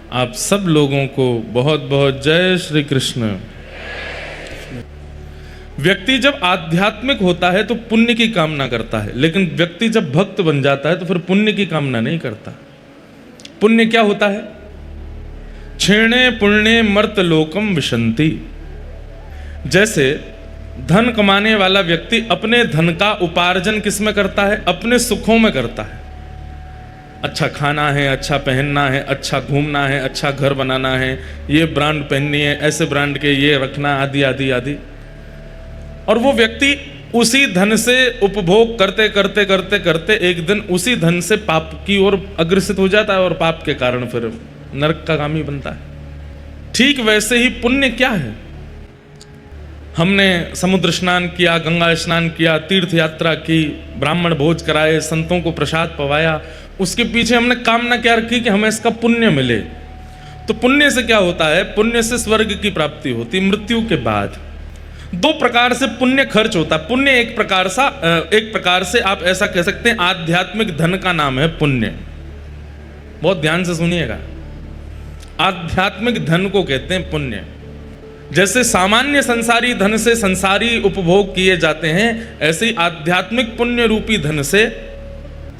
आप सब लोगों को बहुत बहुत जय श्री कृष्ण। व्यक्ति जब आध्यात्मिक होता है तो पुण्य की कामना करता है, लेकिन व्यक्ति जब भक्त बन जाता है तो फिर पुण्य की कामना नहीं करता। पुण्य क्या होता है? क्षीणे पुण्य मर्त लोकम विशंति। जैसे धन कमाने वाला व्यक्ति अपने धन का उपार्जन किस में करता है? अपने सुखों में करता है। अच्छा खाना है, अच्छा पहनना है, अच्छा घूमना है, अच्छा घर बनाना है, ये ब्रांड पहननी है, ऐसे ब्रांड के ये रखना, आदि आदि आदि। और वो व्यक्ति उसी धन से उपभोग करते करते करते करते एक दिन उसी धन से पाप की ओर अग्रसित हो जाता है और पाप के कारण फिर नरक का गामी बनता है। ठीक वैसे ही पुण्य क्या है? हमने समुद्र स्नान किया, गंगा स्नान किया, तीर्थ यात्रा की, ब्राह्मण भोज कराए, संतों को प्रसाद पवाया, उसके पीछे हमने कामना क्या रखी कि हमें इसका पुण्य मिले। तो पुण्य से क्या होता है? पुण्य से स्वर्ग की प्राप्ति होती मृत्यु के बाद। दो प्रकार से पुण्य खर्च होता है। पुण्य एक प्रकार से आप ऐसा कह सकते हैं आध्यात्मिक धन का नाम है पुण्य। बहुत ध्यान से सुनिएगा, आध्यात्मिक धन को कहते हैं पुण्य। जैसे सामान्य संसारी धन से संसारी उपभोग किए जाते हैं, ऐसे ही आध्यात्मिक पुण्य रूपी धन से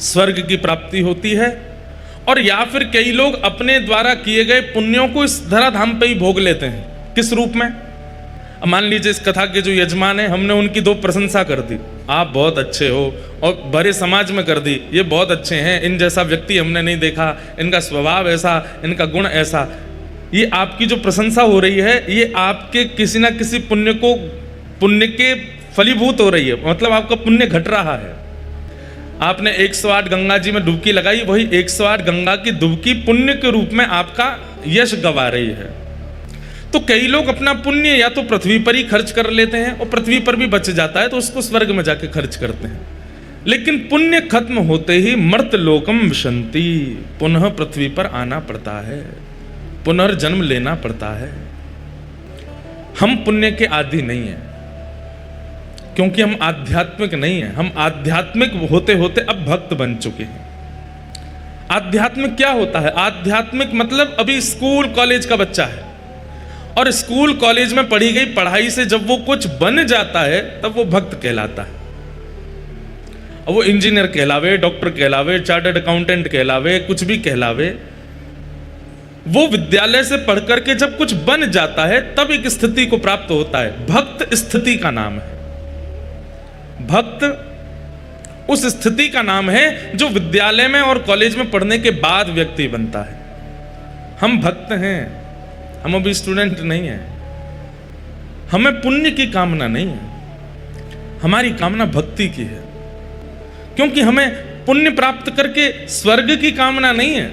स्वर्ग की प्राप्ति होती है। और या फिर कई लोग अपने द्वारा किए गए पुण्यों को इस धराधाम पे ही भोग लेते हैं। किस रूप में? मान लीजिए इस कथा के जो यजमान है, हमने उनकी दो प्रशंसा कर दी, आप बहुत अच्छे हो, और बड़े समाज में कर दी, ये बहुत अच्छे हैं, इन जैसा व्यक्ति हमने नहीं देखा, इनका स्वभाव ऐसा, इनका गुण ऐसा। ये आपकी जो प्रशंसा हो रही है, ये आपके किसी ना किसी पुण्य के फलीभूत हो रही है, मतलब आपका पुण्य घट रहा है। आपने 108 गंगा जी में डुबकी लगाई, वही 108 गंगा की डुबकी पुण्य के रूप में आपका यश गवा रही है। तो कई लोग अपना पुण्य या तो पृथ्वी पर ही खर्च कर लेते हैं, और पृथ्वी पर भी बच जाता है तो उसको स्वर्ग में जाके खर्च करते हैं। लेकिन पुण्य खत्म होते ही मर्त लोकम विशंति, पुनः पृथ्वी पर आना पड़ता है, पुनर्जन्म लेना पड़ता है। हम पुण्य के आदि नहीं हैं, क्योंकि हम आध्यात्मिक नहीं हैं। हम आध्यात्मिक होते होते अब भक्त बन चुके हैं। आध्यात्मिक क्या होता है? आध्यात्मिक मतलब अभी स्कूल कॉलेज का बच्चा है, और स्कूल कॉलेज में पढ़ी गई पढ़ाई से जब वो कुछ बन जाता है तब वो भक्त कहलाता है। और वो इंजीनियर कहलावे, डॉक्टर कहलावे, चार्टर्ड अकाउंटेंट कहलावे, कुछ भी कहलावे, वो विद्यालय से पढ़ करके जब कुछ बन जाता है तब एक स्थिति को प्राप्त होता है। भक्त स्थिति का नाम है। भक्त उस स्थिति का नाम है जो विद्यालय में और कॉलेज में पढ़ने के बाद व्यक्ति बनता है। हम भक्त हैं, हम अभी स्टूडेंट नहीं हैं। हमें पुण्य की कामना नहीं है, हमारी कामना भक्ति की है। क्योंकि हमें पुण्य प्राप्त करके स्वर्ग की कामना नहीं है,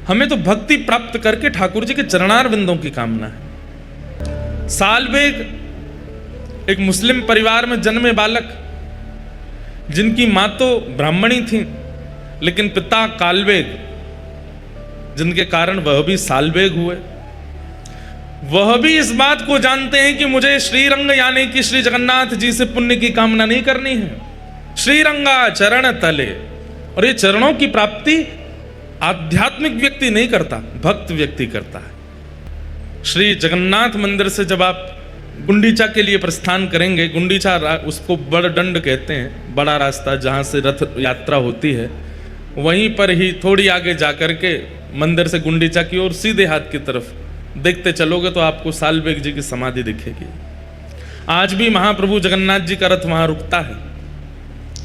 हमें तो भक्ति प्राप्त करके ठाकुर जी के चरणारविंदों की कामना है। सालबेग एक मुस्लिम परिवार में जन्मे बालक, जिनकी मां तो ब्राह्मणी थी लेकिन पिता कालबेग, जिनके कारण वह भी सालबेग हुए। वह भी इस बात को जानते हैं कि मुझे श्रीरंग यानी कि श्री जगन्नाथ जी से पुण्य की कामना नहीं करनी है। श्रीरंगा चरण तले, और ये चरणों की प्राप्ति आध्यात्मिक व्यक्ति नहीं करता, भक्त व्यक्ति करता है। श्री जगन्नाथ मंदिर से जब आप गुंडीचा के लिए प्रस्थान करेंगे, गुंडीचा उसको बड़ दंड कहते हैं, बड़ा रास्ता जहाँ से रथ यात्रा होती है, वहीं पर ही थोड़ी आगे जाकर के मंदिर से गुंडीचा की ओर सीधे हाथ की तरफ देखते चलोगे तो आपको सालबेग जी की समाधि दिखेगी। आज भी महाप्रभु जगन्नाथ जी का रथ वहाँ रुकता है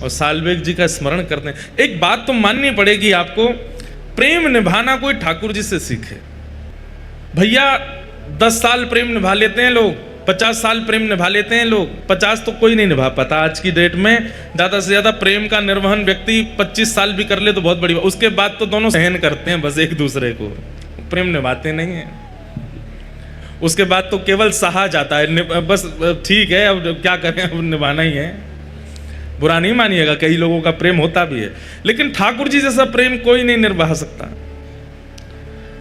और सालबेग जी का स्मरण करते हैं। एक बात तो माननी पड़ेगी आपको, प्रेम निभाना कोई ठाकुर जी से सीखे। भैया 10 साल प्रेम निभा लेते हैं लोग, 50 साल प्रेम निभा लेते हैं लोग, 50 तो कोई नहीं निभा पाता। आज की डेट में ज़्यादा से ज़्यादा प्रेम का निर्वहन व्यक्ति 25 साल भी कर ले तो बहुत बड़ी बात। उसके बाद तो दोनों सहन करते हैं बस एक दूसरे को, प्रेम निभाते नहीं हैं। उसके बाद तो केवल सहा जाता है, बस ठीक है अब क्या करें, अब निभाना ही है। बुरा नहीं मानिएगा, कई लोगों का प्रेम होता भी है, लेकिन ठाकुर जी जैसा प्रेम कोई नहीं निर्वाह सकता।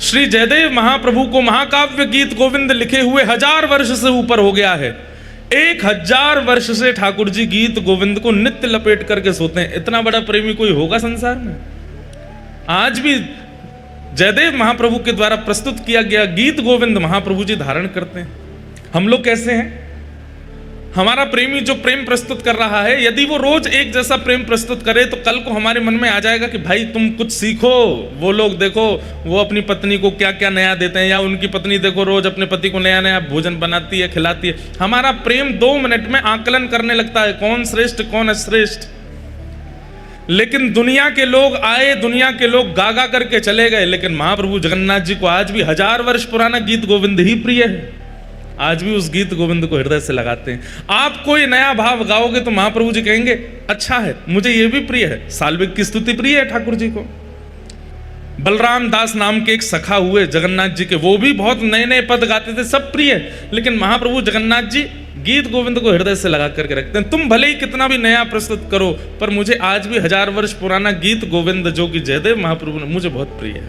श्री जयदेव महाप्रभु को महाकाव्य गीत गोविंद लिखे हुए 1000 वर्ष से ऊपर हो गया है। 1000 वर्ष से ठाकुर जी गीत गोविंद को नित्य लपेट करके सोते हैं। इतना बड़ा प्रेमी कोई होगा संसार में? आज भी जयदेव महाप्रभु के द्वारा प्रस्तुत किया गया गीत गोविंद महाप्रभु जी धारण करते हैं। हम लोग कैसे हैं? हमारा प्रेमी जो प्रेम प्रस्तुत कर रहा है, यदि वो रोज एक जैसा प्रेम प्रस्तुत करे तो कल को हमारे मन में आ जाएगा कि भाई तुम कुछ सीखो। वो लोग देखो वो अपनी पत्नी को क्या क्या नया देते हैं, या उनकी पत्नी देखो रोज अपने पति को नया नया भोजन बनाती है, खिलाती है। हमारा प्रेम 2 मिनट में आकलन करने लगता है कौन श्रेष्ठ कौन अश्रेष्ठ। लेकिन दुनिया के लोग आए, दुनिया के लोग गागा करके चले गए, लेकिन महाप्रभु जगन्नाथ जी को आज भी 1000 वर्ष पुराना गीत गोविंद ही प्रिय है। आज भी उस गीत गोविंद को हृदय से लगाते हैं। आप कोई नया भाव गाओगे तो महाप्रभु जी कहेंगे अच्छा है, मुझे ये भी प्रिय है। साल्विक की स्तुति प्रिय है ठाकुर जी को। बलराम दास नाम के एक सखा हुए जगन्नाथ जी के, वो भी बहुत नए नए पद गाते थे, सब प्रिय है। लेकिन महाप्रभु जगन्नाथ जी गीत गोविंद को हृदय से लगा करके रखते हैं। तुम भले ही कितना भी नया प्रस्तुत करो, पर मुझे आज भी 1000 वर्ष पुराना गीत गोविंद जो कि जयदेव महाप्रभु ने, मुझे बहुत प्रिय है।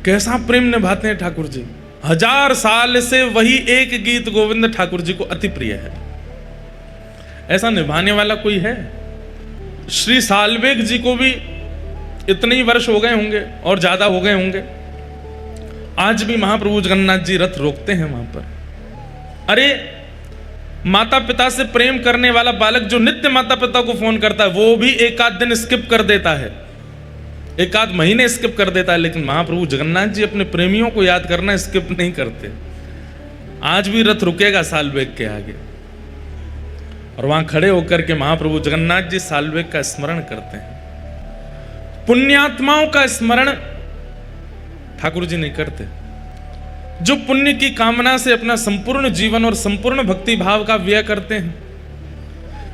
कैसा प्रेम निभाते हैं ठाकुर जी। 1000 साल से वही एक गीत गोविंद ठाकुर जी को अति प्रिय है। ऐसा निभाने वाला कोई है? श्री साल्वेग जी को भी इतने ही वर्ष हो गए होंगे और ज्यादा हो गए होंगे, आज भी महाप्रभु जगन्नाथ जी रथ रोकते हैं वहां पर। अरे माता पिता से प्रेम करने वाला बालक जो नित्य माता पिता को फोन करता है, वो भी एक आध दिन स्किप कर देता है, एक आध महीने स्किप कर देता है। लेकिन महाप्रभु जगन्नाथ जी अपने प्रेमियों को याद करना स्किप नहीं करते। आज भी रथ रुकेगा साल्वेग के आगे, और वहां खड़े होकर के महाप्रभु जगन्नाथ जी साल्वेग का स्मरण करते हैं। पुण्यात्माओं का स्मरण ठाकुर जी नहीं करते, जो पुण्य की कामना से अपना संपूर्ण जीवन और संपूर्ण भक्ति भाव का व्यय करते हैं।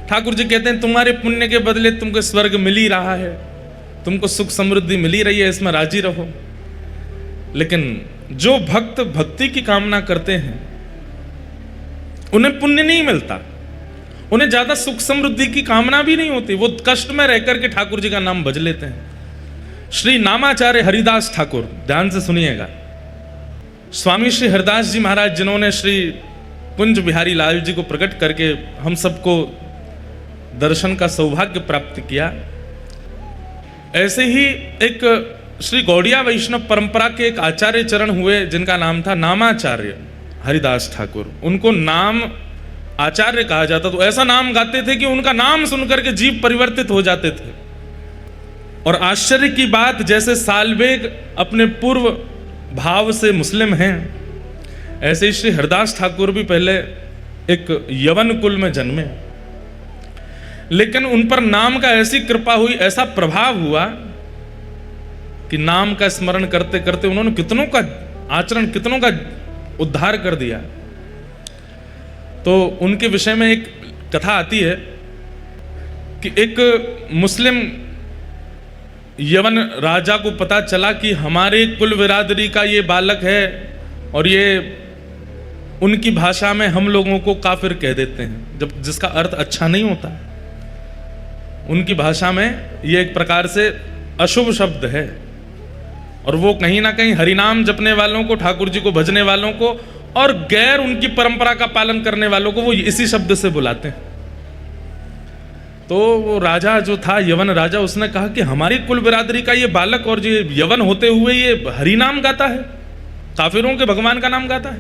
ठाकुर जी कहते हैं तुम्हारे पुण्य के बदले तुमको स्वर्ग मिल ही रहा है, तुमको सुख समृद्धि मिल ही रही है, इसमें राजी रहो। लेकिन जो भक्त भक्ति की कामना करते हैं उन्हें पुण्य नहीं मिलता, उन्हें ज्यादा सुख समृद्धि की कामना भी नहीं होती, वो कष्ट में रह करके ठाकुर जी का नाम भज लेते हैं। श्री नामाचार्य हरिदास ठाकुर, ध्यान से सुनिएगा, स्वामी श्री हरिदास जी महाराज जिन्होंने श्री कुंज बिहारी लाल जी को प्रकट करके हम सबको दर्शन का सौभाग्य प्राप्त किया, ऐसे ही एक श्री गौड़िया वैष्णव परंपरा के एक आचार्य चरण हुए जिनका नाम था नामाचार्य हरिदास ठाकुर। उनको नाम आचार्य कहा जाता, तो ऐसा नाम गाते थे कि उनका नाम सुनकर के जीव परिवर्तित हो जाते थे। और आश्चर्य की बात, जैसे साल्वेग अपने पूर्व भाव से मुस्लिम हैं, ऐसे ही श्री हरिदास ठाकुर भी पहले एक यवन कुल में जन्मे, लेकिन उन पर नाम का ऐसी कृपा हुई, ऐसा प्रभाव हुआ कि नाम का स्मरण करते करते उन्होंने कितनों का आचरण, कितनों का उद्धार कर दिया। तो उनके विषय में एक कथा आती है कि एक मुस्लिम यवन राजा को पता चला कि हमारे कुल बिरादरी का ये बालक है, और ये उनकी भाषा में हम लोगों को काफिर कह देते हैं, जब जिसका अर्थ अच्छा नहीं होता। उनकी भाषा में ये एक प्रकार से अशुभ शब्द है, और वो कहीं ना कहीं हरिनाम जपने वालों को, ठाकुर जी को भजने वालों को, और गैर उनकी परंपरा का पालन करने वालों को वो इसी शब्द से बुलाते हैं। तो वो राजा जो था, यवन राजा, उसने कहा कि हमारी कुल बिरादरी का ये बालक और ये यवन होते हुए ये हरिनाम गाता है, काफिरों के भगवान का नाम गाता है।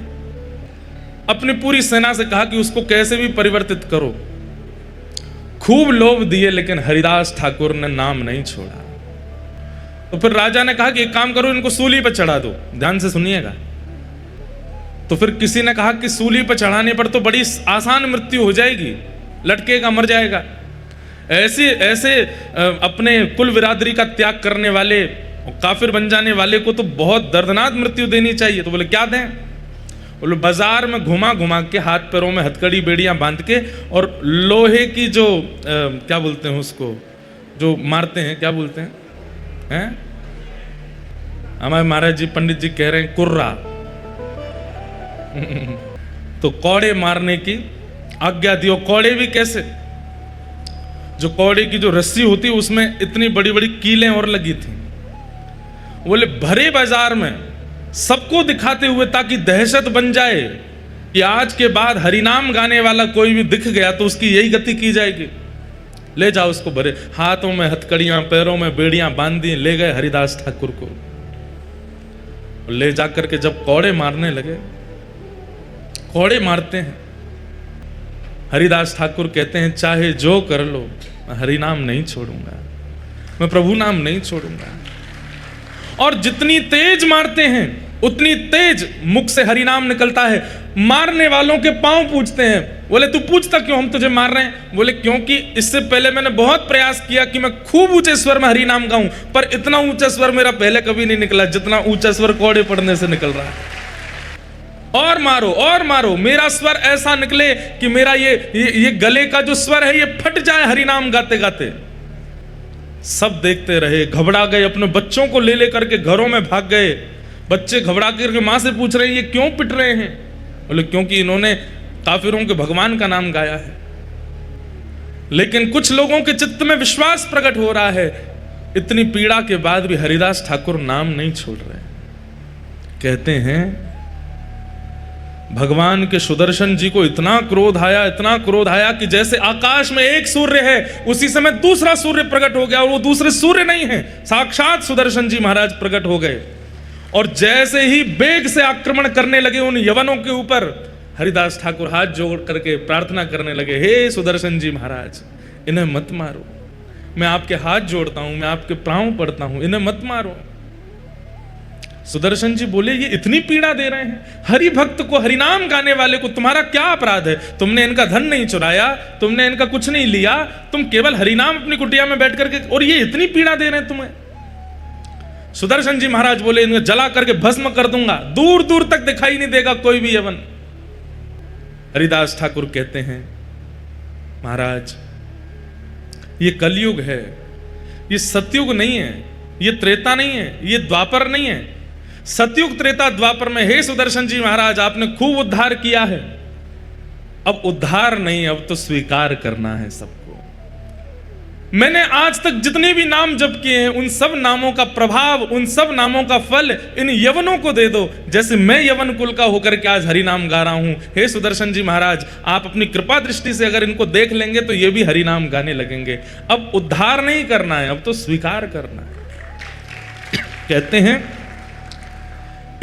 अपनी पूरी सेना से कहा कि उसको कैसे भी परिवर्तित करो। खूब लोभ दिए, लेकिन हरिदास ठाकुर ने नाम नहीं छोड़ा। तो फिर राजा ने कहा कि एक काम करो, इनको सूली पर चढ़ा दो। ध्यान से सुनिएगा। तो फिर किसी ने कहा कि सूली पर चढ़ाने पर तो बड़ी आसान मृत्यु हो जाएगी, लटकेगा, मर जाएगा। ऐसे ऐसे अपने कुल बिरादरी का त्याग करने वाले, काफिर बन जाने वाले को तो बहुत दर्दनाक मृत्यु देनी चाहिए। तो बोले क्या दें? बोले बाजार में घुमा घुमा के, हाथ पैरों में हथकड़ी बेड़ियां बांध के, और लोहे की जो क्या बोलते हैं उसको, जो मारते हैं, क्या बोलते हैं? हमारे महाराज जी पंडित जी कह रहे हैं कुर्रा। तो कौड़े मारने की आज्ञा दी। कौड़े भी कैसे? जो कौड़े की जो रस्सी होती है उसमें इतनी बड़ी बड़ी कीलें और लगी थी। बोले भरे बाजार में सबको दिखाते हुए, ताकि दहशत बन जाए कि आज के बाद हरिनाम गाने वाला कोई भी दिख गया तो उसकी यही गति की जाएगी। ले जाओ उसको, भरे हाथों में हथकड़ियां, पैरों में बेड़ियां बांध दी, ले गए हरिदास ठाकुर को। ले जाकर के जब कौड़े मारने लगे, कौड़े मारते हैं, हरिदास ठाकुर कहते हैं चाहे जो कर लो, मैं हरि नाम नहीं छोड़ूंगा, मैं प्रभु नाम नहीं छोड़ूंगा। और जितनी तेज मारते हैं उतनी तेज मुख से हरि नाम निकलता है। मारने वालों के पांव पूछते हैं, बोले तू पूछता क्यों, हम तुझे मार रहे हैं? बोले क्योंकि इससे पहले मैंने बहुत प्रयास किया कि मैं खूब ऊंचे स्वर में हरि नाम गाऊं, पर इतना ऊंचा स्वर मेरा पहले कभी नहीं निकला जितना ऊंचा स्वर कौड़े पड़ने से निकल रहा है। और मारो, मेरा स्वर ऐसा निकले कि मेरा ये गले का जो स्वर है ये फट जाए हरि नाम गाते गाते। सब देखते रहे, घबरा गए, अपने बच्चों को ले लेकर के घरों में भाग गए। बच्चे घबरा करके मां से पूछ रहे हैं ये क्यों पिट रहे हैं? बोले क्योंकि इन्होंने काफिरों के भगवान का नाम गाया है। लेकिन कुछ लोगों के चित्त में विश्वास प्रकट हो रहा है, इतनी पीड़ा के बाद भी हरिदास ठाकुर नाम नहीं छोड़ रहे। कहते हैं भगवान के सुदर्शन जी को इतना क्रोध आया कि जैसे आकाश में एक सूर्य है उसी समय दूसरा सूर्य प्रकट हो गया, और वो दूसरे सूर्य नहीं है, साक्षात सुदर्शन जी महाराज प्रकट हो गए। और जैसे ही वेग से आक्रमण करने लगे उन यवनों के ऊपर, हरिदास ठाकुर हाथ जोड़ करके प्रार्थना करने लगे, हे सुदर्शन जी महाराज इन्हें मत मारो, मैं आपके हाथ जोड़ता हूं, मैं आपके पांव पड़ता हूं, इन्हें मत मारो। सुदर्शन जी बोले ये इतनी पीड़ा दे रहे हैं, हरि भक्त को, हरिनाम गाने वाले को तुम्हारा क्या अपराध है? तुमने इनका धन नहीं चुराया, तुमने इनका कुछ नहीं लिया, तुम केवल हरिनाम अपनी कुटिया में बैठ करके, और ये इतनी पीड़ा दे रहे हैं तुम्हें। सुदर्शन जी महाराज बोले इन्हें जला करके भस्म कर दूंगा, दूर दूर तक दिखाई नहीं देगा कोई भी यवन। हरिदास ठाकुर कहते हैं महाराज ये कलयुग है, ये सतयुग नहीं है, ये त्रेता नहीं है, ये द्वापर नहीं है। सतयुग त्रेता द्वापर में हे सुदर्शन जी महाराज आपने खूब उद्धार किया है, अब उद्धार नहीं, अब तो स्वीकार करना है सबको। मैंने आज तक जितने भी नाम जप किए हैं उन सब नामों का प्रभाव, उन सब नामों का फल इन यवनों को दे दो, जैसे मैं यवन कुल का होकर के आज हरि नाम गा रहा हूं। हे सुदर्शन जी महाराज आप अपनी कृपा दृष्टि से अगर इनको देख लेंगे तो ये भी हरि नाम गाने लगेंगे। अब उद्धार नहीं करना है, अब तो स्वीकार करना है। कहते हैं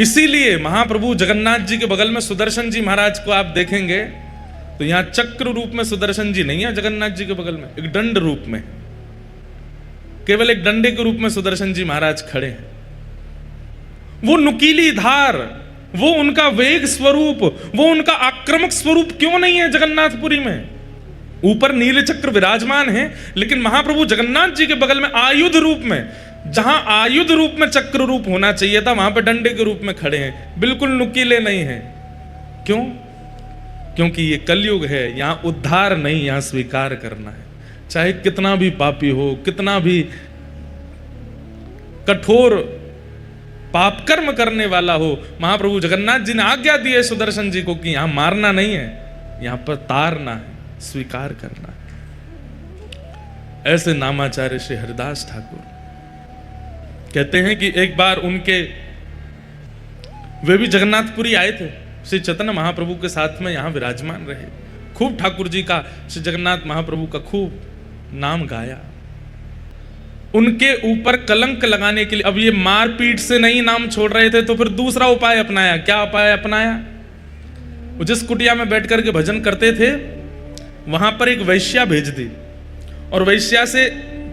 इसीलिए महाप्रभु जगन्नाथ जी के बगल में सुदर्शन जी महाराज को आप देखेंगे तो यहां चक्र रूप में सुदर्शन जी नहीं है, जगन्नाथ जी के बगल में एक दंड रूप में, केवल एक डंडे के रूप में सुदर्शन जी महाराज खड़े हैं। वो नुकीली धार, वो उनका वेग स्वरूप, वो उनका आक्रामक स्वरूप क्यों नहीं है जगन्नाथपुरी में? ऊपर नील चक्र विराजमान है, लेकिन महाप्रभु जगन्नाथ जी के बगल में आयुध रूप में, जहां आयुध रूप में चक्र रूप होना चाहिए था वहां पर डंडे के रूप में खड़े हैं, बिल्कुल नुकीले नहीं हैं। क्यों? क्योंकि ये कलयुग है, यहां उद्धार नहीं, यहां स्वीकार करना है। चाहे कितना भी पापी हो, कितना भी कठोर पाप कर्म करने वाला हो, महाप्रभु जगन्नाथ जी ने आज्ञा दी है सुदर्शन जी को कि यहां मारना नहीं है, यहां पर तारना है, स्वीकार करना है। ऐसे नामाचार्य श्री हरिदास ठाकुर कहते हैं कि एक बार वे भी जगन्नाथपुरी आए थे, श्री चैतन्य महाप्रभु के साथ में यहां विराजमान रहे, खूब ठाकुर जी का, श्री जगन्नाथ महाप्रभु का खूब नाम गाया। उनके ऊपर कलंक लगाने के लिए, अब ये मारपीट से नहीं नाम छोड़ रहे थे तो फिर दूसरा उपाय अपनाया। क्या उपाय अपनाया? वो जिस कुटिया में बैठ करके भजन करते थे वहां पर एक वैश्या भेज दी, और वैश्या से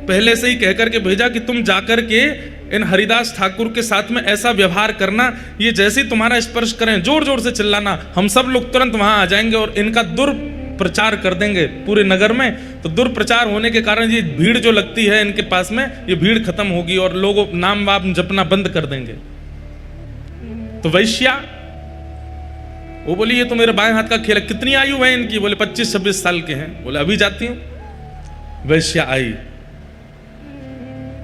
पहले से ही कहकर के भेजा कि तुम जाकर के इन हरिदास ठाकुर के साथ में ऐसा व्यवहार करना, ये जैसे ही तुम्हारा स्पर्श करें जोर जोर से चिल्लाना, हम सब लोग तुरंत वहां आ जाएंगे और इनका दुर्प्रचार कर देंगे पूरे नगर में। तो दुर्प्रचार होने के कारण ये भीड़ जो लगती है इनके पास में, ये भीड़ खत्म होगी और लोग नाम वाप जपना बंद कर देंगे। तो वैश्या वो बोली ये तो मेरे बाएं हाथ का खेल है। कितनी आयु है इनकी? बोले 25-26 साल के हैं। बोले अभी जाती हूं। वैश्या आई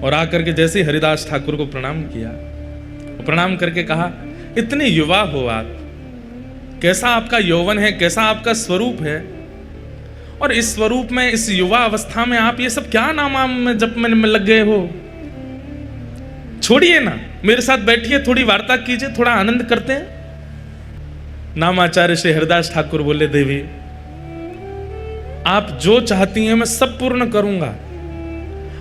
और आकर के जैसे हरिदास ठाकुर को प्रणाम किया, प्रणाम करके कहा इतने युवा हो आप, कैसा आपका यौवन है, कैसा आपका स्वरूप है, और इस स्वरूप में, इस युवा अवस्था में आप ये सब क्या नाम में जप में लग गए हो? छोड़िए ना, मेरे साथ बैठिए, थोड़ी वार्ता कीजिए, थोड़ा आनंद करते हैं। नामाचार्य श्री हरिदास ठाकुर बोले देवी आप जो चाहती हैं मैं सब पूर्ण करूंगा,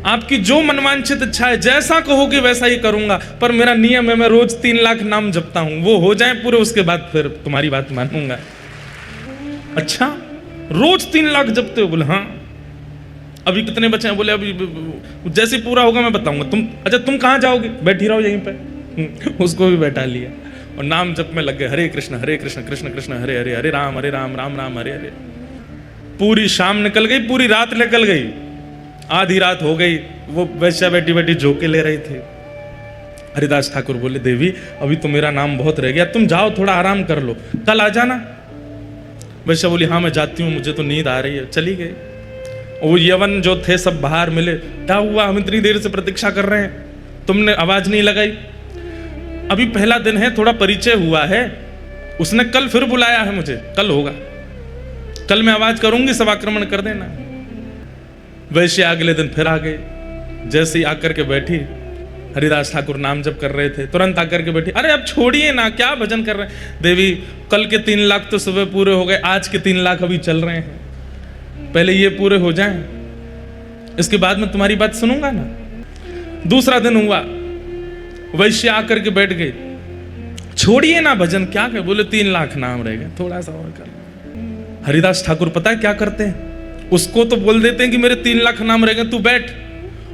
आपकी जो मनवांछित इच्छा है, जैसा कहोगे वैसा ही करूंगा, पर मेरा नियम है मैं रोज 3 लाख नाम जपता हूं, वो हो जाए पूरे, उसके बाद फिर तुम्हारी बात मानूंगा। अच्छा, रोज 3 लाख जपते हो? बोले हाँ। अभी कितने बचे हैं? बोले अभी जैसे पूरा होगा मैं बताऊंगा। अच्छा तुम कहाँ जाओगे? बैठी रहो यहीं पे। उसको भी बैठा लिया और नाम जप में लग गए, हरे कृष्ण कृष्ण कृष्ण हरे हरे, हरे राम राम राम हरे हरे। पूरी शाम निकल गई, पूरी रात निकल गई, आधी रात हो गई। वो वैश्या बैठी बैठी झोंके ले रहे थे। हरिदास ठाकुर बोले, देवी अभी तो मेरा नाम बहुत रह गया, तुम जाओ थोड़ा आराम कर लो, कल आ जाना। वैश्या बोली, हाँ मैं जाती हूँ, मुझे तो नींद आ रही है। चली गई। वो यवन जो थे सब बाहर मिले, क्या हुआ, हम इतनी देर से प्रतीक्षा कर रहे हैं, तुमने आवाज नहीं लगाई। अभी पहला दिन है, थोड़ा परिचय हुआ है, उसने कल फिर बुलाया है मुझे, कल होगा, कल मैं आवाज करूंगी, सब आक्रमण कर देना। वैसे अगले दिन फिर आ गए। जैसे ही आकर के बैठी, हरिदास ठाकुर नाम जप कर रहे थे, तुरंत आकर के बैठी, अरे अब छोड़िए ना, क्या भजन कर रहे हैं। देवी कल के 3 लाख तो सुबह पूरे हो गए, आज के 3 लाख अभी चल रहे हैं, पहले ये पूरे हो जाएं, इसके बाद में तुम्हारी बात सुनूंगा ना। दूसरा दिन हुआ, वैश्य आकर के बैठ गए, छोड़िए ना भजन, क्या कहे। बोले 3 लाख नाम रह गए, थोड़ा सा और कर। हरिदास ठाकुर पता है क्या करते हैं, उसको तो बोल देते हैं कि मेरे 3 लाख नाम रह गए, तू बैठ,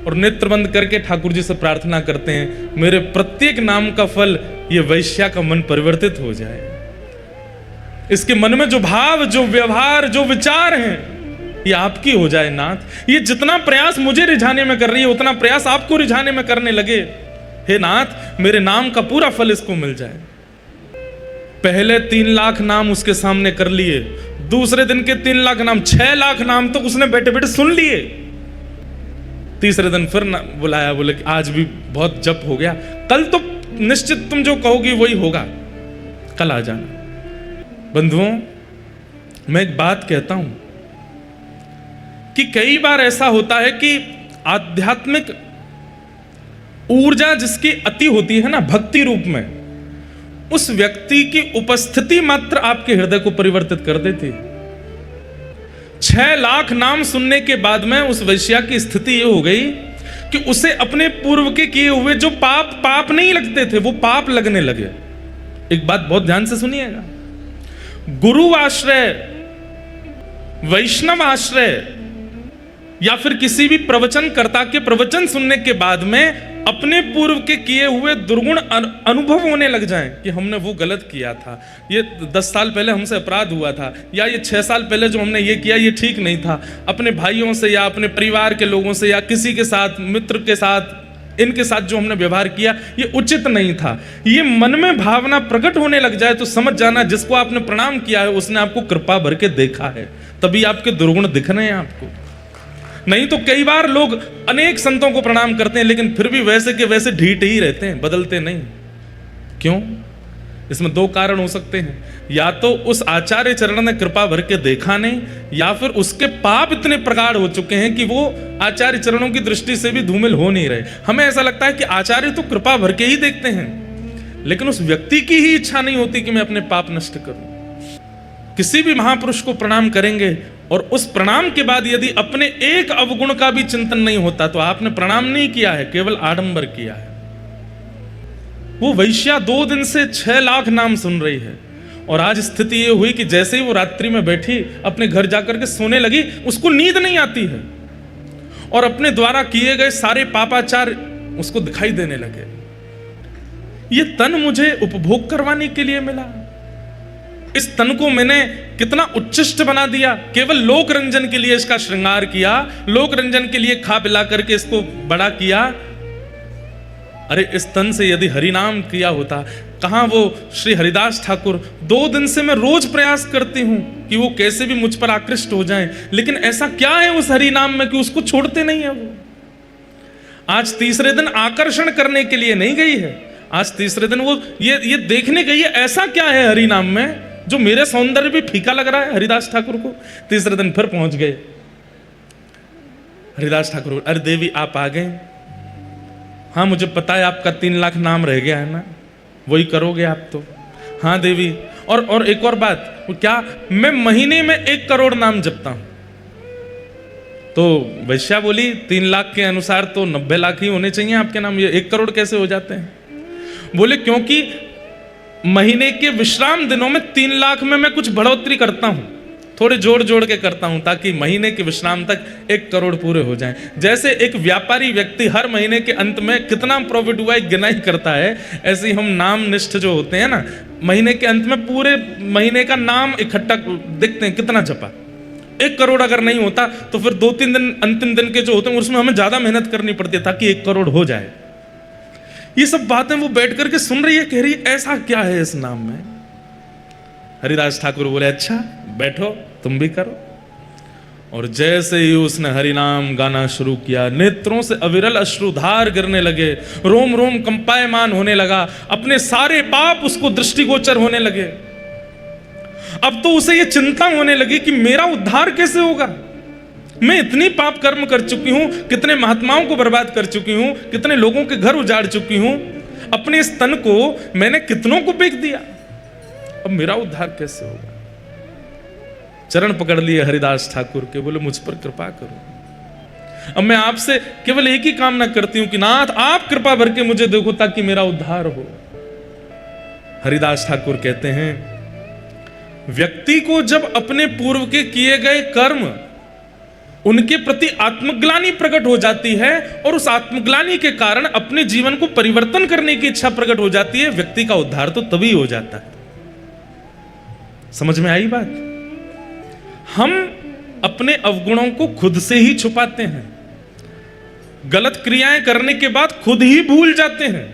और नेत्र बंद करके ठाकुर जी से प्रार्थना करते हैं, मेरे प्रत्येक नाम का फल ये वैश्या का मन परिवर्तित हो जाए, इसके मन में जो भाव, जो व्यवहार, जो विचार हैं, ये आपकी हो जाए नाथ। ये जितना प्रयास मुझे रिझाने में कर रही है, उतना प्रयास आपको रिझाने में करने लगे। हे नाथ, मेरे नाम का पूरा फल इसको मिल जाए। पहले 3 लाख नाम उसके सामने कर लिए, दूसरे दिन के 3 लाख नाम, 6 लाख नाम तो उसने बैठे बैठे सुन लिए। तीसरे दिन फिर बुलाया, बोले कि आज भी बहुत जप हो गया, कल तो निश्चित तुम जो कहोगी वही होगा, कल आ जाना। बंधुओं, मैं एक बात कहता हूं कि कई बार ऐसा होता है कि आध्यात्मिक ऊर्जा जिसकी अति होती है ना, भक्ति रूप में, उस व्यक्ति की उपस्थिति मात्र आपके हृदय को परिवर्तित कर देती है। 6 लाख नाम सुनने के बाद में उस वैश्या की स्थिति ये हो गई कि उसे अपने पूर्व के किए हुए जो पाप नहीं लगते थे, वो पाप लगने लगे। एक बात बहुत ध्यान से सुनिएगा, गुरु आश्रय, वैष्णव आश्रय, या फिर किसी भी प्रवचनकर्ता के प्रवचन सुनने के बाद में अपने पूर्व के किए हुए दुर्गुण अनुभव होने लग जाएं कि हमने वो गलत किया था, ये 10 साल पहले हमसे अपराध हुआ था, या ये 6 साल पहले जो हमने ये किया ये ठीक नहीं था, अपने भाइयों से या अपने परिवार के लोगों से या किसी के साथ, मित्र के साथ, इनके साथ जो हमने व्यवहार किया ये उचित नहीं था। ये मन में भावना प्रकट होने लग जाए तो समझ जाना जिसको आपने प्रणाम किया है उसने आपको कृपा भर के देखा है, तभी आपके दुर्गुण दिख रहे हैं आपको। नहीं तो कई बार लोग अनेक संतों को प्रणाम करते हैं लेकिन फिर भी वैसे के वैसे ढीठ ही रहते हैं, बदलते नहीं। क्यों? इसमें 2 कारण हो सकते हैं, या तो उस आचार्य चरण ने कृपा भर के देखा नहीं, या फिर उसके पाप इतने प्रगाढ़ हो चुके हैं कि वो आचार्य चरणों की दृष्टि से भी धूमिल हो नहीं रहे। हमें ऐसा लगता है कि आचार्य तो कृपा भर के ही देखते हैं, लेकिन उस व्यक्ति की ही इच्छा नहीं होती कि मैं अपने पाप नष्ट करूं। किसी भी महापुरुष को प्रणाम करेंगे और उस प्रणाम के बाद यदि अपने एक अवगुण का भी चिंतन नहीं होता तो आपने प्रणाम नहीं किया है, केवल आडंबर किया है। वो वैश्या 2 दिन से 6 लाख नाम सुन रही है और आज स्थिति ये हुई कि जैसे ही वो रात्रि में बैठी अपने घर जाकर के सोने लगी, उसको नींद नहीं आती है और अपने द्वारा किए गए सारे पापाचार उसको दिखाई देने लगे। ये तन मुझे उपभोग करवाने के लिए मिला, इस तन को मैंने कितना उच्छिष्ट बना दिया, केवल लोक रंजन के लिए इसका श्रृंगार किया, लोक रंजन के लिए खा पिला करके इसको बड़ा किया। अरे इस तन से यदि हरिनाम किया होता, कहां वो श्री हरिदास ठाकुर 2 दिन से मैं रोज प्रयास करती हूं कि वो कैसे भी मुझ पर आकृष्ट हो जाएं, लेकिन ऐसा क्या है उस हरिनाम में कि उसको छोड़ते नहीं है वो। आज तीसरे दिन आकर्षण करने के लिए नहीं गई है, आज तीसरे दिन वो ये देखने गई है ऐसा क्या है हरिनाम में जो मेरे सौंदर्य भी फीका लग रहा है हरिदास ठाकुर को। तीसरे दिन फिर पहुंच गए। हरिदास ठाकुर, अरे देवी आप आ गए? हाँ मुझे पता है आपका 3 लाख नाम रह गया है ना, वही करोगे आप तो। हाँ देवी, और एक और बात, वो क्या, मैं महीने में 1 करोड़ नाम जपता हूं। तो वैश्या बोली 3 लाख के अनुसार तो 90 लाख ही होने चाहिए आपके नाम, ये 1 करोड़ कैसे हो जाते हैं? बोले क्योंकि महीने के विश्राम दिनों में 3 लाख में मैं कुछ बढ़ोतरी करता हूं, थोड़े जोड़ जोड़ के करता हूं, ताकि महीने के विश्राम तक 1 करोड़ पूरे हो जाएं। जैसे एक व्यापारी व्यक्ति हर महीने के अंत में कितना प्रॉफिट हुआ है गिनाई करता है, ऐसे ही हम नाम निष्ठ जो होते हैं ना, महीने के अंत में पूरे महीने का नाम इकट्ठा देखते हैं कितना जपा। 1 करोड़ अगर नहीं होता तो फिर 2-3 दिन अंतिम दिन के जो होते हैं उसमें हमें ज्यादा मेहनत करनी पड़ती है ताकि 1 करोड़ हो जाए। ये सब बातें वो बैठ करके सुन रही है, कह रही है ऐसा क्या है इस नाम में। हरिदास ठाकुर बोले अच्छा बैठो तुम भी करो। और जैसे ही उसने हरि नाम गाना शुरू किया, नेत्रों से अविरल अश्रुधार गिरने लगे, रोम रोम कंपायमान होने लगा, अपने सारे पाप उसको दृष्टिगोचर होने लगे। अब तो उसे ये चिंता होने लगी कि मेरा उद्धार कैसे होगा। मैं इतनी पाप कर्म कर चुकी हूं, कितने महात्माओं को बर्बाद कर चुकी हूं, कितने लोगों के घर उजाड़ चुकी हूं, अपने इस तन को मैंने कितनों को बेच दिया, अब मेरा उद्धार कैसे होगा। चरण पकड़ लिए हरिदास ठाकुर के, बोले मुझ पर कृपा करो। अब मैं आपसे केवल एक ही कामना करती हूं कि नाथ आप कृपा भर के मुझे देखो ताकि मेरा उद्धार हो। हरिदास ठाकुर कहते हैं व्यक्ति को जब अपने पूर्व के किए गए कर्म उनके प्रति आत्मग्लानि प्रकट हो जाती है और उस आत्मग्लानि के कारण अपने जीवन को परिवर्तन करने की इच्छा प्रकट हो जाती है, व्यक्ति का उद्धार तो तभी हो जाता है। समझ में आई बात? हम अपने अवगुणों को खुद से ही छुपाते हैं, गलत क्रियाएं करने के बाद खुद ही भूल जाते हैं।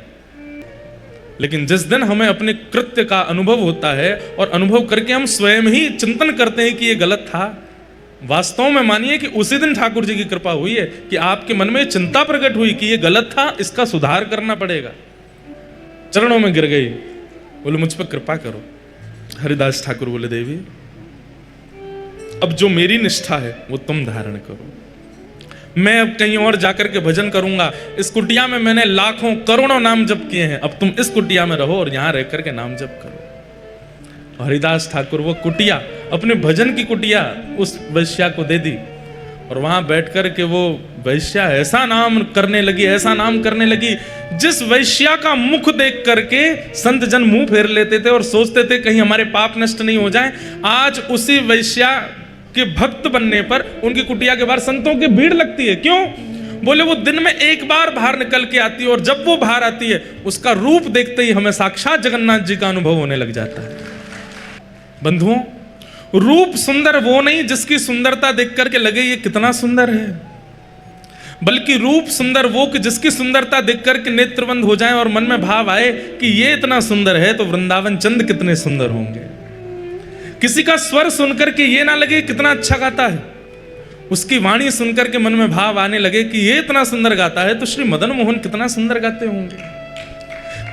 लेकिन जिस दिन हमें अपने कृत्य का अनुभव होता है और अनुभव करके हम स्वयं ही चिंतन करते हैं कि यह गलत था, वास्तव में मानिए कि उसी दिन ठाकुर जी की कृपा हुई है कि आपके मन में चिंता प्रकट हुई कि यह गलत था, इसका सुधार करना पड़ेगा। चरणों में गिर गई, बोले मुझ पर कृपा करो। हरिदास ठाकुर बोले देवी अब जो मेरी निष्ठा है वो तुम धारण करो, मैं अब कहीं और जाकर के भजन करूंगा। इस कुटिया में मैंने लाखों करोड़ों नाम जप किए हैं, अब तुम इस कुटिया में रहो और यहां रह करके नाम जप करो। हरिदास ठाकुर वो कुटिया, अपने भजन की कुटिया उस वैश्या को दे दी और वहां बैठ करके वो वैश्या ऐसा नाम करने लगी, ऐसा नाम करने लगी, जिस वैश्या का मुख देख करके संत जन मुंह फेर लेते थे और सोचते थे कहीं हमारे पाप नष्ट नहीं हो जाए। आज उसी वैश्या के भक्त बनने पर उनकी कुटिया के बाहर संतों की भीड़ लगती है। क्यों? बोले वो दिन में एक बार बाहर निकल के आती है और जब वो बाहर आती है उसका रूप देखते ही हमें साक्षात जगन्नाथ जी का अनुभव होने लग जाता है। बंधुओं, रूप सुंदर वो नहीं जिसकी सुंदरता देख करके लगे ये कितना सुंदर है, बल्कि रूप सुंदर वो कि जिसकी सुंदरता देख करके नेत्र बंद हो जाए और मन में भाव आए कि ये इतना सुंदर है तो वृंदावन चंद कितने सुंदर होंगे। किसी का स्वर सुनकर के ये ना लगे कितना अच्छा गाता है, उसकी वाणी सुनकर के मन में भाव आने लगे कि ये इतना सुंदर गाता है तो श्री मदन मोहन कितना सुंदर गाते होंगे।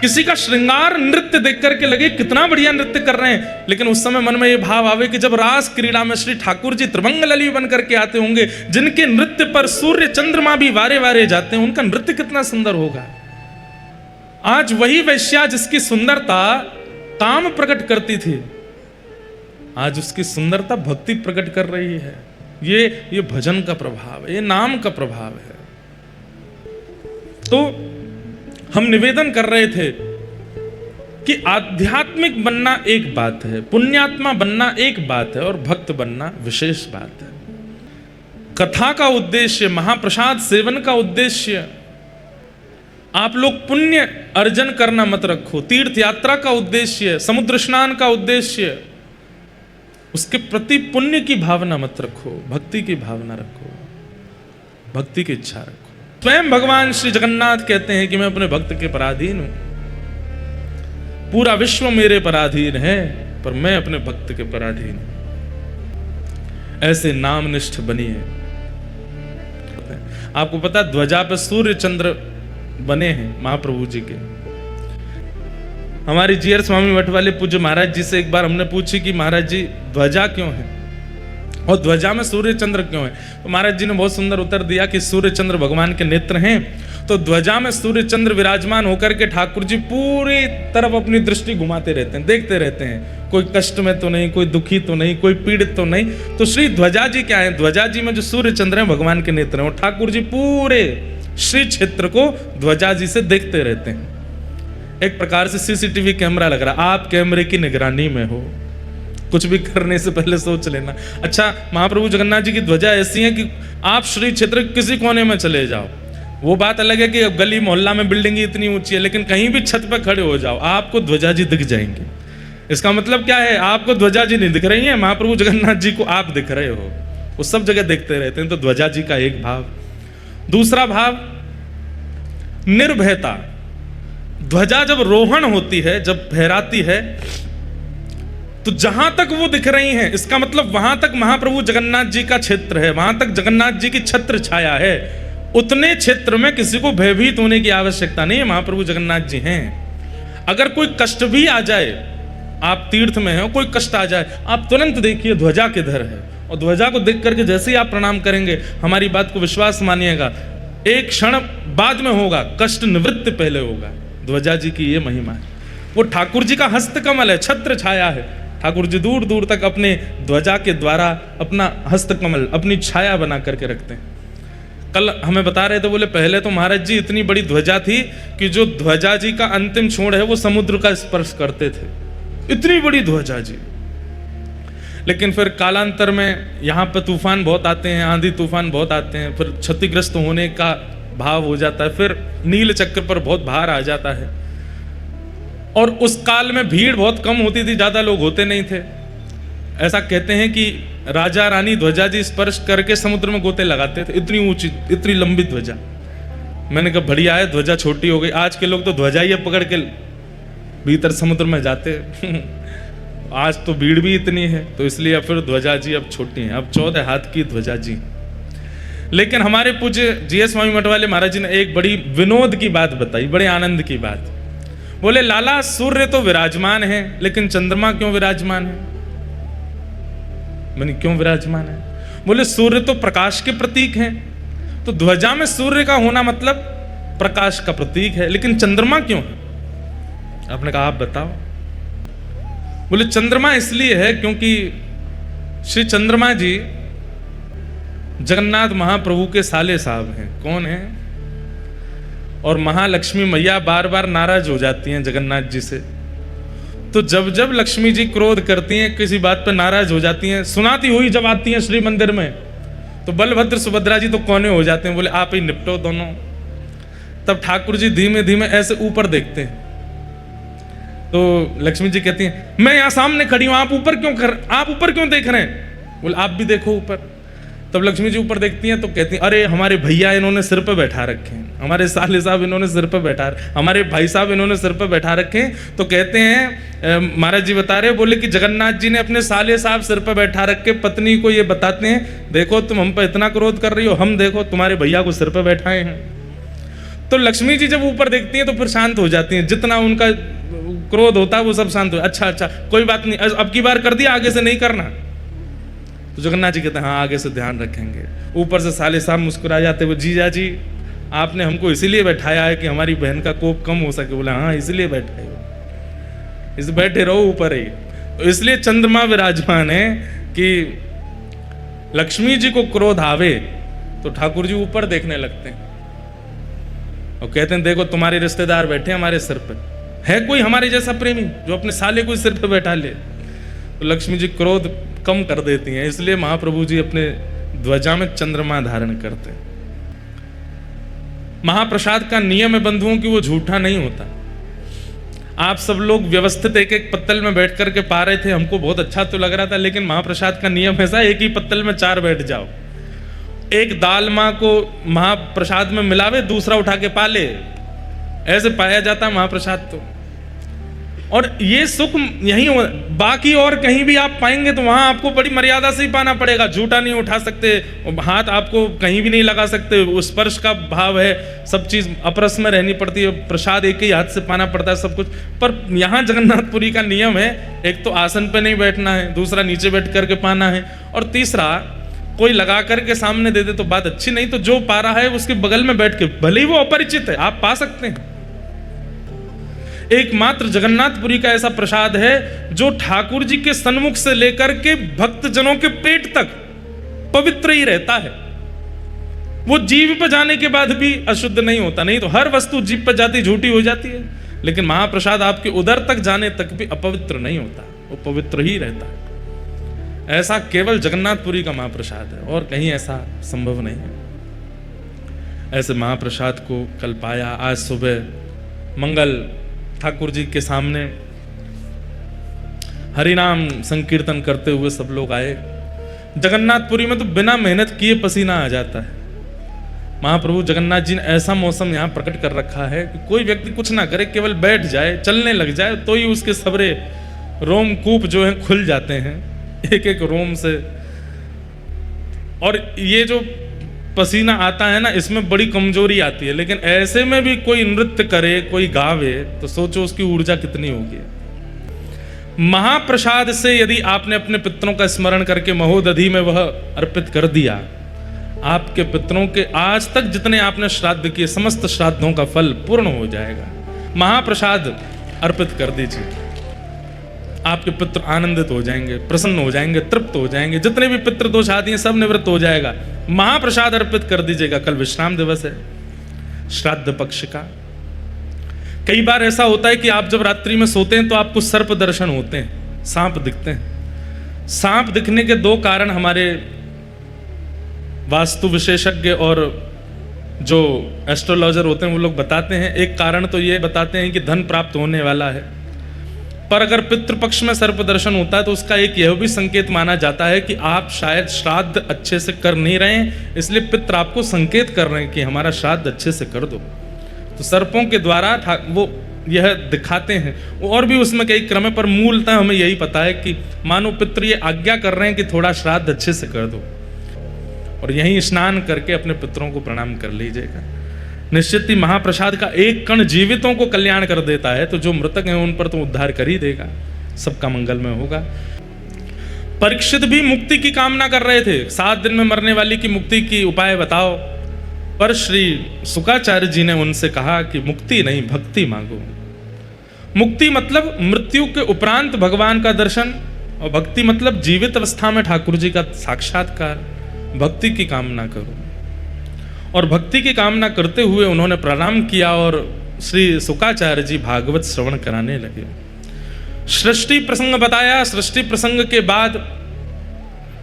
किसी का श्रृंगार नृत्य देख करके लगे कितना बढ़िया नृत्य कर रहे हैं, लेकिन उस समय मन में ये भाव आवे कि जब रास क्रीड़ा में श्री ठाकुर जी त्रिभंग लली बन करके आते होंगे, जिनके नृत्य पर सूर्य चंद्रमा भी वारे वारे जाते हैं, उनका नृत्य कितना सुंदर होगा। आज वही वैश्या जिसकी सुंदरता काम प्रकट करती थी, आज उसकी सुंदरता भक्ति प्रकट कर रही है। ये भजन का प्रभाव है, ये नाम का प्रभाव है। तो हम निवेदन कर रहे थे कि आध्यात्मिक बनना एक बात है, पुण्यात्मा बनना एक बात है और भक्त बनना विशेष बात है। कथा का उद्देश्य, महाप्रसाद सेवन का उद्देश्य, आप लोग पुण्य अर्जन करना मत रखो। तीर्थ यात्रा का उद्देश्य, समुद्र स्नान का उद्देश्य, उसके प्रति पुण्य की भावना मत रखो, भक्ति की भावना रखो, भक्ति की इच्छा रखो। स्वयं भगवान श्री जगन्नाथ कहते हैं कि मैं अपने भक्त के पराधीन हूं, पूरा विश्व मेरे पराधीन है पर मैं अपने भक्त के पराधीन हूं। ऐसे नामनिष्ठ बनिए। आपको पता ध्वजा पर सूर्य चंद्र बने हैं महाप्रभु जी के। हमारे जीयर स्वामी मठ वाले पूज्य महाराज जी से एक बार हमने पूछी कि महाराज जी ध्वजा क्यों है और ध्वजा में सूर्य चंद्र क्यों है, तो महाराज जी ने बहुत सुंदर उत्तर दिया कि सूर्य चंद्र भगवान के नेत्र हैं तो ध्वजा में सूर्य चंद्र विराजमान होकर के ठाकुर जी पूरी तरफ अपनी दृष्टि घुमाते रहते हैं, देखते रहते हैं, कोई कष्ट में तो नहीं, कोई दुखी तो नहीं, कोई पीड़ित तो नहीं। तो श्री ध्वजा जी क्या है, ध्वजा जी में जो सूर्य चंद्र है भगवान के नेत्र हैं, और ठाकुर जी पूरे श्री क्षेत्र को ध्वजा जी से देखते रहते हैं। एक प्रकार से सीसीटीवी कैमरा लग रहा, आप कैमरे की निगरानी में हो, कुछ भी करने से पहले सोच लेना। अच्छा, महाप्रभु जगन्नाथ जी की ध्वजा ऐसी है कि आप श्री क्षेत्र किसी कोने में चले जाओ, वो बात अलग है कि गली मोहल्ला में बिल्डिंग इतनी ऊंची है, लेकिन कहीं भी छत पर खड़े हो जाओ आपको ध्वजा जी दिख जाएंगे। इसका मतलब क्या है, आपको ध्वजा जी नहीं दिख रही है, महाप्रभु जगन्नाथ जी को आप दिख रहे हो, वो सब जगह देखते रहते हैं। तो ध्वजा जी का एक भाव। दूसरा भाव निर्भयता। ध्वजा जब रोहण होती है, जब फहराती है, तो जहां तक वो दिख रही हैं, इसका मतलब वहां तक महाप्रभु जगन्नाथ जी का क्षेत्र है, वहां तक जगन्नाथ जी की छत्र छाया है। उतने क्षेत्र में किसी को भयभीत होने की आवश्यकता नहीं है, महाप्रभु जगन्नाथ जी हैं। अगर कोई कष्ट भी आ जाए, आप तीर्थ में हैं, कोई कष्ट आ जाए, आप तुरंत देखिए ध्वजा किधर है, और ध्वजा को देख करके जैसे ही आप प्रणाम करेंगे, हमारी बात को विश्वास मानिएगा, एक क्षण बाद में होगा, कष्ट निवृत्त पहले होगा। ध्वजा जी की ये महिमा है। वो ठाकुर जी का हस्तकमल है, छत्र छाया है। ठाकुर जी दूर दूर तक अपने ध्वजा के द्वारा अपना हस्तकमल, अपनी छाया बना करके रखते हैं। कल हमें बता रहे थे, बोले पहले तो महाराज जी इतनी बड़ी ध्वजा थी कि जो ध्वजा जी का अंतिम छोर है वो समुद्र का स्पर्श करते थे, इतनी बड़ी ध्वजा जी। लेकिन फिर कालांतर में यहाँ पे तूफान बहुत आते हैं, आंधी तूफान बहुत आते हैं, फिर क्षतिग्रस्त होने का भाव हो जाता है, फिर नील चक्र पर बहुत भार आ जाता है। और उस काल में भीड़ बहुत कम होती थी, ज्यादा लोग होते नहीं थे। ऐसा कहते हैं कि राजा रानी ध्वजा जी स्पर्श करके समुद्र में गोते लगाते थे, इतनी ऊंची, इतनी लंबी ध्वजा। मैंने कहा बढ़िया है, ध्वजा छोटी हो गई। आज के लोग तो ध्वजा ही पकड़ के भीतर समुद्र में जाते आज तो भीड़ भी इतनी है, तो इसलिए फिर ध्वजा जी अब छोटी है, अब 14 हाथ की ध्वजा जी। लेकिन हमारे पूज्य जीएस स्वामी मठ वाले महाराज जी ने एक बड़ी विनोद की बात बताई, बड़े आनंद की बात। बोले लाला, सूर्य तो विराजमान है, लेकिन चंद्रमा क्यों विराजमान है? मैंने क्यों विराजमान है? बोले सूर्य तो प्रकाश के प्रतीक हैं, तो ध्वजा में सूर्य का होना मतलब प्रकाश का प्रतीक है, लेकिन चंद्रमा क्यों है? आपने कहा आप बताओ। बोले चंद्रमा इसलिए है क्योंकि श्री चंद्रमा जी जगन्नाथ महाप्रभु के साले साहब हैं। कौन है? और महालक्ष्मी मैया बार बार नाराज हो जाती हैं जगन्नाथ जी से। तो जब जब लक्ष्मी जी क्रोध करती हैं, किसी बात पर नाराज हो जाती हैं, सुनाती हुई जब आती हैं श्री मंदिर में, तो बलभद्र सुभद्रा जी तो कोने हो जाते हैं, बोले आप ही निपटो दोनों। तब ठाकुर जी धीमे धीमे ऐसे ऊपर देखते हैं, तो लक्ष्मी जी कहती हैं मैं यहाँ सामने खड़ी हूं, आप ऊपर क्यों देख रहे हैं? बोले आप भी देखो ऊपर। तब लक्ष्मी जी ऊपर देखती हैं तो कहती हैं अरे हमारे भैया इन्होंने सिर पे बैठा रखे हैं, हमारे साले साहब इन्होंने सिर पे बैठा, हमारे भाई साहब इन्होंने सिर पे बैठा रखे हैं। तो कहते हैं महाराज जी बता रहे, बोले कि जगन्नाथ जी ने अपने साले साहब सिर पे बैठा रख के पत्नी को ये बताते हैं, देखो तुम हम पे इतना क्रोध कर रही हो, हम देखो तुम्हारे भैया को सिर पे बैठाए हैं। तो लक्ष्मी जी जब ऊपर देखती हैं तो फिर शांत हो जाती हैं, जितना उनका क्रोध होता है वो सब शांत हो। अच्छा कोई बात नहीं, अब की बार कर दिया, आगे से नहीं करना। तो जगन्नाथ जी कहते हैं हाँ आगे से ध्यान रखेंगे। ऊपर से साले साहब मुस्कुरा जाते, वो जीजा जी आपने हमको इसीलिए बैठाया है कि हमारी बहन का कोप कम हो सके। बोला हाँ इसलिए बैठे हो, इस बैठे रहो ऊपर ही। तो इसलिए चंद्रमा विराजमान है कि लक्ष्मी जी को क्रोध आवे तो ठाकुर जी ऊपर देखने लगते हैं और कहते हैं देखो तुम्हारे रिश्तेदार बैठे हमारे सिर पर, है कोई हमारे जैसा प्रेमी जो अपने साले को सिर पर बैठा ले? तो लक्ष्मी जी क्रोध कम कर देती हैं, इसलिए महाप्रभु जी अपने ध्वजा में चंद्रमा धारण करते हैं। महाप्रसाद का नियम है बंधुओं की वो झूठा नहीं होता। आप सब लोग व्यवस्थित एक एक पत्तल में बैठ करके पा रहे थे, हमको बहुत अच्छा तो लग रहा था, लेकिन महाप्रसाद का नियम ऐसा, एक ही पत्तल में 4 बैठ जाओ। एक दाल माँ को महाप्रसाद में मिलावे, दूसरा उठा के पाले, ऐसे पाया जाता है महाप्रसाद। तो और ये सुख यही हो, बाकी और कहीं भी आप पाएंगे तो वहां आपको बड़ी मर्यादा से ही पाना पड़ेगा। झूठा नहीं उठा सकते, हाथ आपको कहीं भी नहीं लगा सकते, स्पर्श का भाव है, सब चीज अपरस में रहनी पड़ती है, प्रसाद एक ही हाथ से पाना पड़ता है सब कुछ। पर यहाँ जगन्नाथपुरी का नियम है, एक तो आसन पे नहीं बैठना है, दूसरा नीचे बैठ करके पाना है, और तीसरा कोई लगा करके सामने दे दे तो बात अच्छी, नहीं तो जो पा रहा है उसके बगल में बैठ के, भले ही वो अपरिचित है, आप पा सकते हैं। एकमात्र जगन्नाथपुरी का ऐसा प्रसाद है जो ठाकुर जी के सन्मुख से लेकर के भक्तजनों के पेट तक पवित्र ही रहता है। वो जीभ पर जाने के बाद भी अशुद्ध नहीं होता, नहीं तो हर वस्तु जीभ पर जाती झूठी हो जाती है, लेकिन महाप्रसाद आपके उदर तक जाने तक भी अपवित्र नहीं होता, वो पवित्र ही रहता है। ऐसा केवल जगन्नाथपुरी का महाप्रसाद है और कहीं ऐसा संभव नहीं है। ऐसे महाप्रसाद को कल पाया। आज सुबह मंगल ठाकुर जी के सामने हरिनाम संकीर्तन करते हुए सब लोग आए। जगन्नाथपुरी में तो बिना मेहनत किए पसीना आ जाता है। महाप्रभु जगन्नाथ जी ने ऐसा मौसम यहाँ प्रकट कर रखा है कि कोई व्यक्ति कुछ ना करे, केवल बैठ जाए, चलने लग जाए तो ही उसके सबरे रोमकूप जो है खुल जाते हैं एक एक रोम से। और ये जो पसीना आता है ना, इसमें बड़ी कमजोरी आती है, लेकिन ऐसे में भी कोई नृत्य करे, कोई गावे, तो सोचो उसकी ऊर्जा कितनी होगी। महाप्रसाद से यदि आपने अपने पितरों का स्मरण करके महोदधि में वह अर्पित कर दिया, आपके पितरों के आज तक जितने आपने श्राद्ध किए समस्त श्राद्धों का फल पूर्ण हो जाएगा। महाप्रसाद अर्पित कर दीजिए, आपके पितृ आनंदित हो जाएंगे, प्रसन्न हो जाएंगे, तृप्त हो जाएंगे। जितने भी पितृ दोष आदि हैं सब निवृत्त हो जाएगा। महाप्रसाद अर्पित कर दीजिएगा। कल विश्राम दिवस है श्राद्ध पक्ष का। कई बार ऐसा होता है कि आप जब रात्रि में सोते हैं तो आपको सर्प दर्शन होते हैं, सांप दिखते हैं। सांप दिखने के दो कारण हमारे वास्तु विशेषज्ञ और जो एस्ट्रोलॉजर होते हैं वो लोग बताते हैं। एक कारण तो ये बताते हैं कि धन प्राप्त होने वाला है, पर अगर पितृपक्ष में सर्प दर्शन होता है तो उसका एक यह भी संकेत माना जाता है कि आप शायद श्राद्ध अच्छे से कर नहीं रहे हैं, इसलिए पितृ आपको संकेत कर रहे हैं कि हमारा श्राद्ध अच्छे से कर दो। तो सर्पों के द्वारा वो यह दिखाते हैं। और भी उसमें कई क्रम है, पर मूलतः हमें यही पता है कि मानो पितृ ये आज्ञा कर रहे हैं कि थोड़ा श्राद्ध अच्छे से कर दो, और यहीं स्नान करके अपने पितरों को प्रणाम कर लीजिएगा। निश्चित ही महाप्रसाद का एक कण जीवितों को कल्याण कर देता है, तो जो मृतक हैं उन पर तो उद्धार कर ही देगा, सबका मंगलमय होगा। परीक्षित भी मुक्ति की कामना कर रहे थे, 7 दिन में मरने वाली की मुक्ति की उपाय बताओ, पर श्री शुकाचार्य जी ने उनसे कहा कि मुक्ति नहीं, भक्ति मांगो। मुक्ति मतलब मृत्यु के उपरांत भगवान का दर्शन, और भक्ति मतलब जीवित अवस्था में ठाकुर जी का साक्षात्कार। भक्ति की कामना करो। और भक्ति की कामना करते हुए उन्होंने प्रणाम किया और श्री शुकाचार्य जी भागवत श्रवण कराने लगे। सृष्टि प्रसंग बताया। सृष्टि प्रसंग के बाद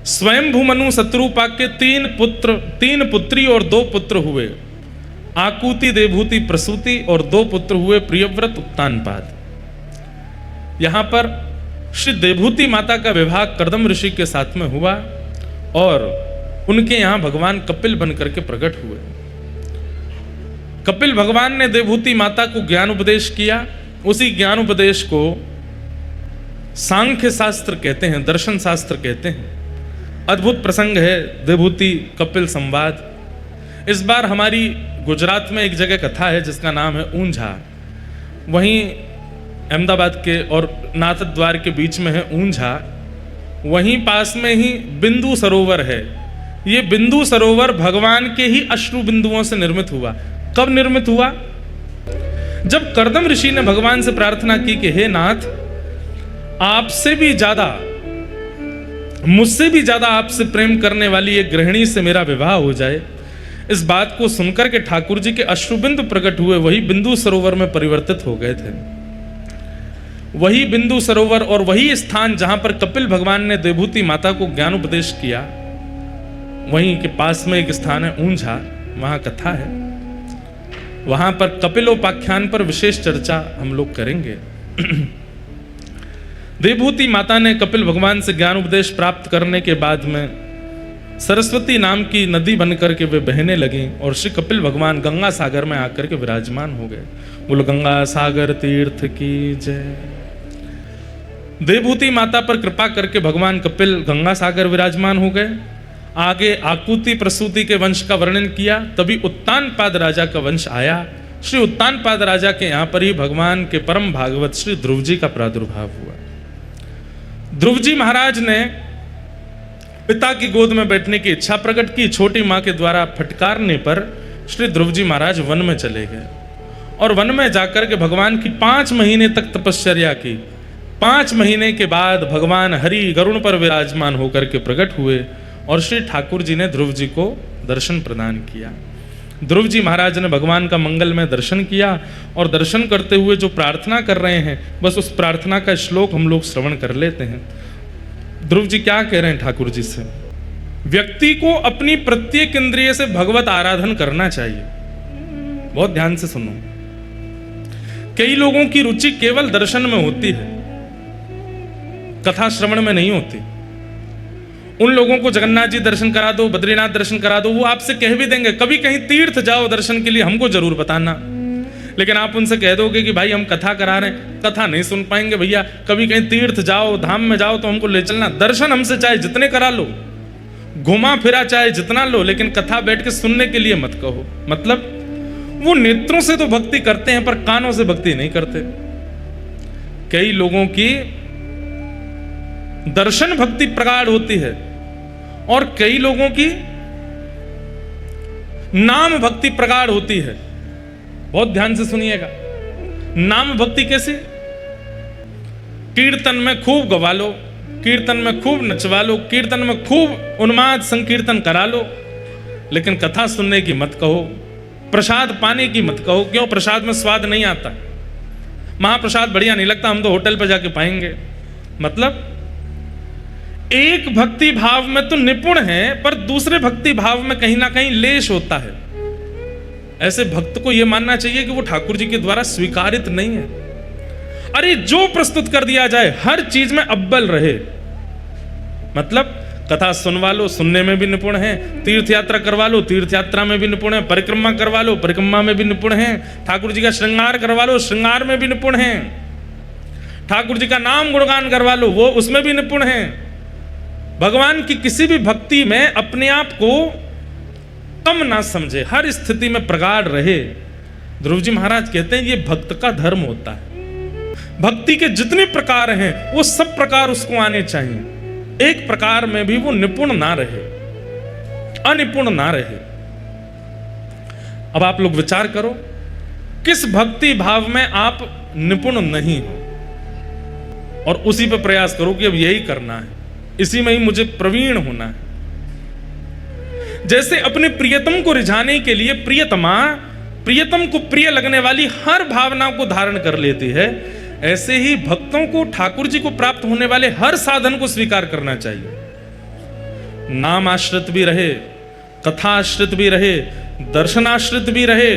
स्वयंभू मनु शत्रुपा के 3 पुत्री और 2 पुत्र हुए। आकुति, देवभूति, प्रसूति, और 2 पुत्र हुए प्रियव्रत, उत्तानपाद। यहां पर श्री देवभूति माता का विवाह कर्दम ऋषि के साथ में हुआ और उनके यहां भगवान कपिल बन करके प्रकट हुए। कपिल भगवान ने देवभूति माता को ज्ञान उपदेश किया। उसी ज्ञान उपदेश को सांख्य शास्त्र कहते हैं, दर्शन शास्त्र कहते हैं। अद्भुत प्रसंग है देवभूति कपिल संवाद। इस बार हमारी गुजरात में एक जगह कथा है जिसका नाम है ऊंझा। वहीं अहमदाबाद के और नाथ द्वार के बीच में है ऊंझा। वहीं पास में ही बिंदु सरोवर है। ये बिंदु सरोवर भगवान के ही अश्रु बिंदुओं से निर्मित हुआ। कब निर्मित हुआ? जब कर्दम ऋषि ने भगवान से प्रार्थना की कि हे नाथ, आपसे भी ज्यादा, मुझसे भी ज्यादा आपसे प्रेम करने वाली एक गृहिणी से मेरा विवाह हो जाए। इस बात को सुनकर के ठाकुर जी के अश्रुबिंदु प्रकट हुए, वही बिंदु सरोवर में परिवर्तित हो गए थे। वही बिंदु सरोवर और वही स्थान जहां पर कपिल भगवान ने देवभूति माता को ज्ञान उपदेश किया, वहीं के पास में एक स्थान है ऊंझा, वहां कथा है। वहां पर कपिलोपाख्यान पर विशेष चर्चा हम लोग करेंगे। देवभूति माता ने कपिल भगवान से ज्ञान उपदेश प्राप्त करने के बाद में सरस्वती नाम की नदी बनकर के वे बहने लगी और श्री कपिल भगवान गंगा सागर में आकर के विराजमान हो गए। बोलो गंगा सागर तीर्थ की जय। देवभूति माता पर कृपा करके भगवान कपिल गंगा सागर विराजमान हो गए। आगे आकुति प्रसूति के वंश का वर्णन किया, तभी उत्तानपाद राजा का वंश आया। श्री उत्तानपाद राजा के यहां पर ही भगवान के परम भागवत श्री ध्रुव जी का प्रादुर्भाव हुआ। ध्रुव जी महाराज ने पिता की गोद में बैठने की इच्छा प्रकट की। छोटी माँ के द्वारा फटकारने पर श्री ध्रुव जी महाराज वन में चले गए और वन में जाकर के भगवान की 5 महीने तक तपश्चर्या की। 5 महीने के बाद भगवान हरि गरुड़ पर विराजमान होकर के प्रकट हुए और श्री ठाकुर जी ने ध्रुव जी को दर्शन प्रदान किया। ध्रुव जी महाराज ने भगवान का मंगलमय दर्शन किया और दर्शन करते हुए जो प्रार्थना कर रहे हैं, बस उस प्रार्थना का श्लोक हम लोग श्रवण कर लेते हैं। ध्रुव जी क्या कह रहे हैं ठाकुर जी से? व्यक्ति को अपनी प्रत्येक इंद्रिय से भगवत आराधन करना चाहिए। बहुत ध्यान से सुनो। कई लोगों की रुचि केवल दर्शन में होती है, कथा श्रवण में नहीं होती। उन लोगों को जगन्नाथ जी दर्शन करा दो, बद्रीनाथ दर्शन करा दो, वो आपसे कह भी देंगे कभी कहीं तीर्थ जाओ दर्शन के लिए, हमको जरूर बताना। लेकिन आप उनसे कह दोगे कि भाई हम कथा करा रहे हैं, कथा नहीं सुन पाएंगे भैया, कभी कहीं तीर्थ जाओ, धाम में जाओ तो हमको ले चलना। दर्शन हमसे चाहे जितने करा लो, घुमा फिरा चाहे जितना लो, लेकिन कथा बैठ के सुनने के लिए मत कहो। मतलब वो नेत्रों से तो भक्ति करते हैं पर कानों से भक्ति नहीं करते। कई लोगों की दर्शन भक्ति प्रगाढ़ होती है और कई लोगों की नाम भक्ति प्रगाढ़ होती है। बहुत ध्यान से सुनिएगा। नाम भक्ति कैसे? कीर्तन में खूब गवा लो, कीर्तन में खूब नचवा लो, कीर्तन में खूब उन्माद संकीर्तन करा लो, लेकिन कथा सुनने की मत कहो, प्रसाद पाने की मत कहो। क्यों? प्रसाद में स्वाद नहीं आता, महाप्रसाद बढ़िया नहीं लगता, हम तो होटल पर जाके पाएंगे। मतलब एक भक्ति भाव में तो निपुण है पर दूसरे भक्ति भाव में कहीं ना कहीं लेश होता है। ऐसे भक्त को यह मानना चाहिए कि वो ठाकुर जी के द्वारा स्वीकारित नहीं है। अरे जो प्रस्तुत कर दिया जाए हर चीज में अव्वल रहे। मतलब कथा सुनवा लो, सुनने में भी निपुण है, तीर्थ यात्रा करवा लो, तीर्थ यात्रा में भी निपुण है, परिक्रमा करवा लो, परिक्रमा में भी निपुण है, ठाकुर जी का श्रृंगार करवा लो, श्रृंगार में भी निपुण है, ठाकुर जी का नाम गुणगान करवा लो, वो उसमें भी निपुण है। भगवान की किसी भी भक्ति में अपने आप को कम ना समझे, हर स्थिति में प्रगाढ़ रहे। ध्रुव जी महाराज कहते हैं ये भक्त का धर्म होता है। भक्ति के जितने प्रकार हैं वो सब प्रकार उसको आने चाहिए, एक प्रकार में भी वो निपुण ना रहे, अनिपुण ना रहे। अब आप लोग विचार करो किस भक्ति भाव में आप निपुण नहीं हो और उसी पे प्रयास करो कि अब यही करना है, इसी में ही मुझे प्रवीण होना है। जैसे अपने प्रियतम को रिझाने के लिए प्रियतमा प्रियतम को प्रिय लगने वाली हर भावना को धारण कर लेती है, ऐसे ही भक्तों को ठाकुर जी को प्राप्त होने वाले हर साधन को स्वीकार करना चाहिए। नाम आश्रित भी रहे, कथा आश्रित भी रहे, दर्शनाश्रित भी रहे,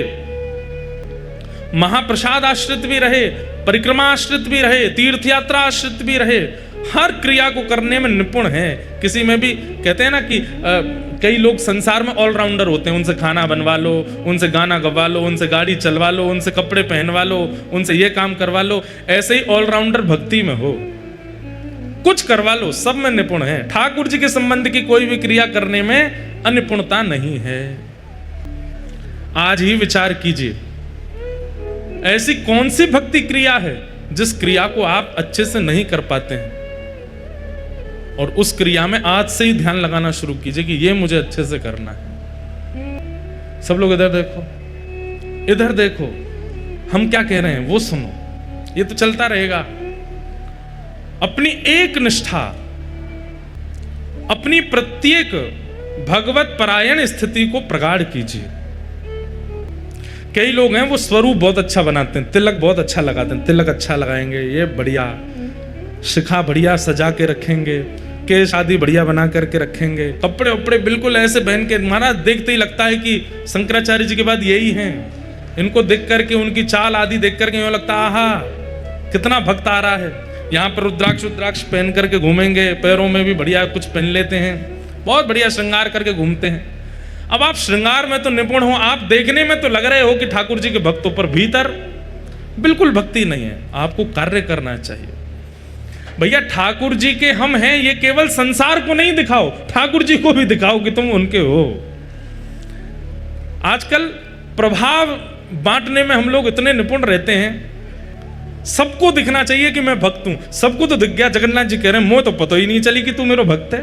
महाप्रसाद आश्रित भी रहे, परिक्रमा आश्रित भी रहे, तीर्थ यात्रा आश्रित भी रहे, हर क्रिया को करने में निपुण है। किसी में भी कहते हैं ना कि कई लोग संसार में ऑलराउंडर होते हैं, उनसे खाना बनवा लो, उनसे गाना गवा लो, उनसे गाड़ी चलवा लो, उनसे कपड़े पहनवा लो, उनसे ये काम करवा लो। ऐसे ही ऑलराउंडर भक्ति में हो, कुछ करवा लो, सब में निपुण है। ठाकुर जी के संबंध की कोई भी क्रिया करने में अनिपुणता नहीं है। आज ही विचार कीजिए ऐसी कौन सी भक्ति क्रिया है जिस क्रिया को आप अच्छे से नहीं कर पाते हैं, और उस क्रिया में आज से ही ध्यान लगाना शुरू कीजिए कि ये मुझे अच्छे से करना है। सब लोग इधर देखो, इधर देखो, हम क्या कह रहे हैं वो सुनो, ये तो चलता रहेगा। अपनी एक निष्ठा, अपनी प्रत्येक भगवत परायण स्थिति को प्रगाढ़ कीजिए। कई लोग हैं वो स्वरूप बहुत अच्छा बनाते हैं, तिलक बहुत अच्छा लगाते हैं, तिलक अच्छा लगाएंगे, ये बढ़िया, शिखा बढ़िया सजा के रखेंगे, केश आदि बढ़िया बना करके रखेंगे, कपड़े उपड़े बिल्कुल ऐसे पहन के, महाराज देखते ही लगता है कि शंकराचार्य जी के बाद यही हैं। इनको देख करके, उनकी चाल आदि देख करके यूं लगता है आहा कितना भक्त आ रहा है। यहाँ पर रुद्राक्ष पहन करके घूमेंगे, पैरों में भी बढ़िया कुछ पहन लेते हैं, बहुत बढ़िया श्रृंगार करके घूमते हैं। अब आप श्रृंगार में तो निपुण हो, आप देखने में तो लग रहे हो कि ठाकुर जी के भक्तों पर, भीतर बिल्कुल भक्ति नहीं है। आपको कार्य करना चाहिए। भैया ठाकुर जी के हम हैं, ये केवल संसार को नहीं दिखाओ, ठाकुर जी को भी दिखाओ कि तुम उनके हो। आजकल प्रभाव बांटने में हम लोग इतने निपुण रहते हैं, सबको दिखना चाहिए कि मैं भक्त हूं। सबको तो दिख गया, जगन्नाथ जी कह रहे हैं मोह तो पता ही नहीं चली कि तू मेरा भक्त है।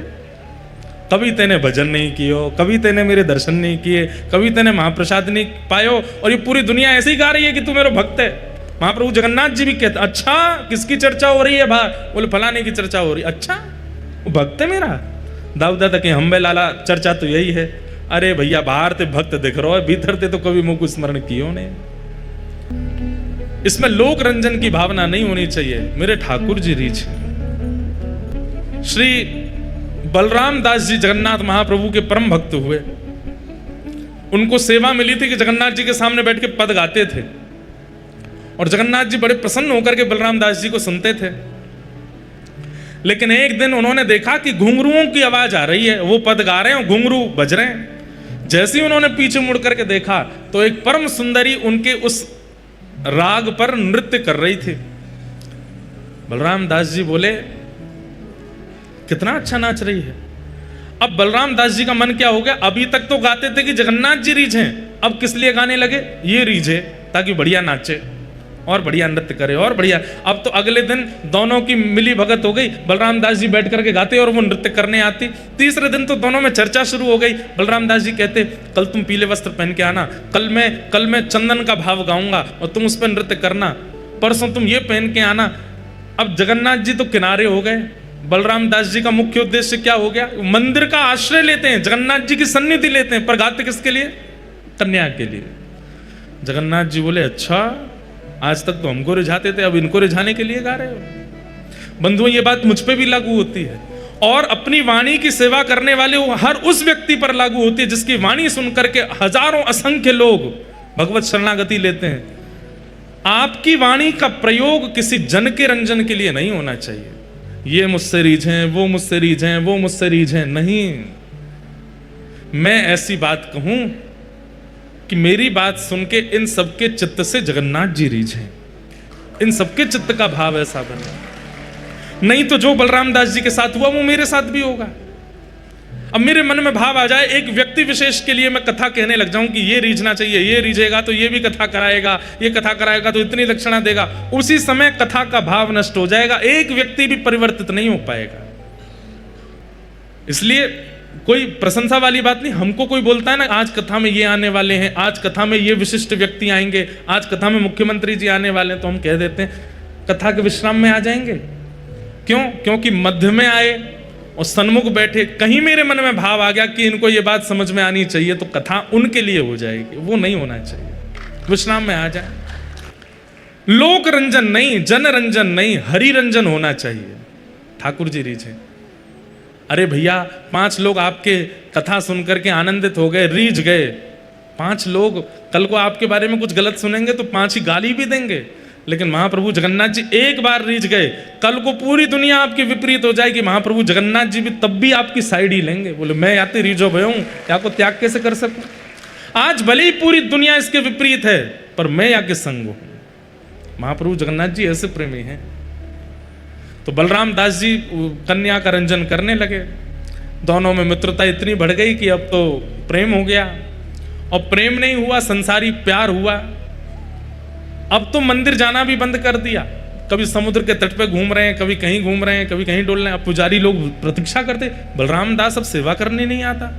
कभी तेने भजन नहीं कियो, कभी तेने मेरे दर्शन नहीं किए, कभी तेने महाप्रसाद नहीं पायो, और ये पूरी दुनिया ऐसे ही गा रही है कि तू मेरा भक्त है। महाप्रभु जगन्नाथ जी भी कहते, अच्छा किसकी चर्चा हो रही है बाहर? बोले फलाने की चर्चा हो रही। अच्छा वो भक्त है मेरा? दाऊदा तक हम्बे लाला चर्चा तो यही है। अरे भैया बाहर ते भक्त दिख रहा है, भीतर ते तो कभी मुख स्मरण कियो ने। इसमें लोक रंजन की भावना नहीं होनी चाहिए। मेरे ठाकुर जी रीछ श्री बलराम दास जी जगन्नाथ महाप्रभु के परम भक्त हुए। उनको सेवा मिली थी कि जगन्नाथ जी के सामने बैठ के पद गाते थे, और जगन्नाथ जी बड़े प्रसन्न होकर के बलराम दास जी को सुनते थे। लेकिन एक दिन उन्होंने देखा कि घुंघरुओं की आवाज आ रही है, वो पद गा रहे हैं, घुंघरू बज रहे हैं। जैसे ही उन्होंने पीछे मुड़ करके देखा तो एक परम सुंदरी उनके उस राग पर नृत्य कर रही थी। बलराम दास जी बोले कितना अच्छा नाच रही है। अब बलराम दास जी का मन क्या हो गया, अभी तक तो गाते थे कि जगन्नाथ जी रीझ हैं, अब किस लिए गाने लगे? ये रीझे ताकि बढ़िया नाचे और बढ़िया नृत्य करे और बढ़िया। अब तो अगले दिन दोनों की मिली भगत हो गई, बलराम दास जी बैठ करके गाते और वो नृत्य करने आती। तीसरे दिन तो दोनों में चर्चा शुरू हो गई। बलराम दास जी कहते कल तुम पीले वस्त्र पहन के आना, कल मैं चंदन का भाव गाऊंगा और तुम उस पर नृत्य करना, परसों तुम ये पहन के आना। अब जगन्नाथ जी तो किनारे हो गए। बलराम दास जी का मुख्य उद्देश्य क्या हो गया? मंदिर का आश्रय लेते हैं, जगन्नाथ जी की सन्निधि लेते हैं, पर गाते किसके लिए? कन्या के लिए। जगन्नाथ जी बोले अच्छा, आज तक तो हमको रिझाते थे, अब इनको रिझाने के लिए गा रहे हो। बंधुओं ये बात मुझ पे भी लागू होती है, और अपनी वाणी की सेवा करने वाले हर उस व्यक्ति पर लागू होती है जिसकी वाणी सुनकर के हजारों असंख्य लोग भगवत शरणागति लेते हैं। आपकी वाणी का प्रयोग किसी जन के रंजन के लिए नहीं होना चाहिए। ये मुझसे रीझें, वो मुझसे रीझें, वो मुझसे रीझें, नहीं। मैं ऐसी बात कहूं कि मेरी बात सुन के इन सबके चित्त से जगन्नाथ जी रीझें, इन सबके चित्त का भाव ऐसा बने। नहीं तो जो बलराम दास जी के साथ हुआ वो मेरे साथ भी होगा। अब मेरे मन में भाव आ जाए, एक व्यक्ति विशेष के लिए मैं कथा कहने लग जाऊं कि ये रीझना चाहिए, ये रीझेगा तो ये भी कथा कराएगा, ये कथा कराएगा तो इतनी दक्षिणा देगा, उसी समय कथा का भाव नष्ट हो जाएगा, एक व्यक्ति भी परिवर्तित नहीं हो पाएगा। इसलिए कोई प्रशंसा वाली बात नहीं। हमको कोई बोलता है ना आज कथा में ये आने वाले हैं, आज कथा में ये विशिष्ट व्यक्ति आएंगे, आज कथा में मुख्यमंत्री जी आने वाले हैं, तो हम कह देते हैं कथा के विश्राम में आ जाएंगे। क्यों? क्योंकि मध्य में आए और सन्मुख बैठे, कहीं मेरे मन में भाव आ गया कि इनको ये बात समझ में आनी चाहिए, तो कथा उनके लिए हो जाएगी, वो नहीं होना चाहिए। विश्राम में आ जाए। लोक रंजन नहीं, जन रंजन नहीं, हरि रंजन होना चाहिए। ठाकुर जी रीझे। अरे भैया 5 लोग आपके कथा सुनकर के आनंदित हो गए, रीझ गए। 5 लोग कल को आपके बारे में कुछ गलत सुनेंगे तो 5 ही गाली भी देंगे, लेकिन महाप्रभु जगन्नाथ जी एक बार रीझ गए, कल को पूरी दुनिया आपके विपरीत हो जाएगी, महाप्रभु जगन्नाथ जी भी तब भी आपकी साइड ही लेंगे। बोले मैं या तो रीझो भयो हूं, या को त्याग कैसे कर सकूं? आज भले ही पूरी दुनिया इसके विपरीत है, पर मैं या के संग हूं। महाप्रभु जगन्नाथ जी ऐसे प्रेमी हैं। तो बलराम दास जी कन्या का रंजन करने लगे। दोनों में मित्रता इतनी बढ़ गई कि अब तो प्रेम हो गया, और प्रेम नहीं हुआ, संसारी प्यार हुआ। अब तो मंदिर जाना भी बंद कर दिया। कभी समुद्र के तट पे घूम रहे हैं, कभी कहीं घूम रहे हैं, कभी कहीं डोल रहे हैं। अब पुजारी लोग प्रतीक्षा करते, बलराम दास अब सेवा करने नहीं आता।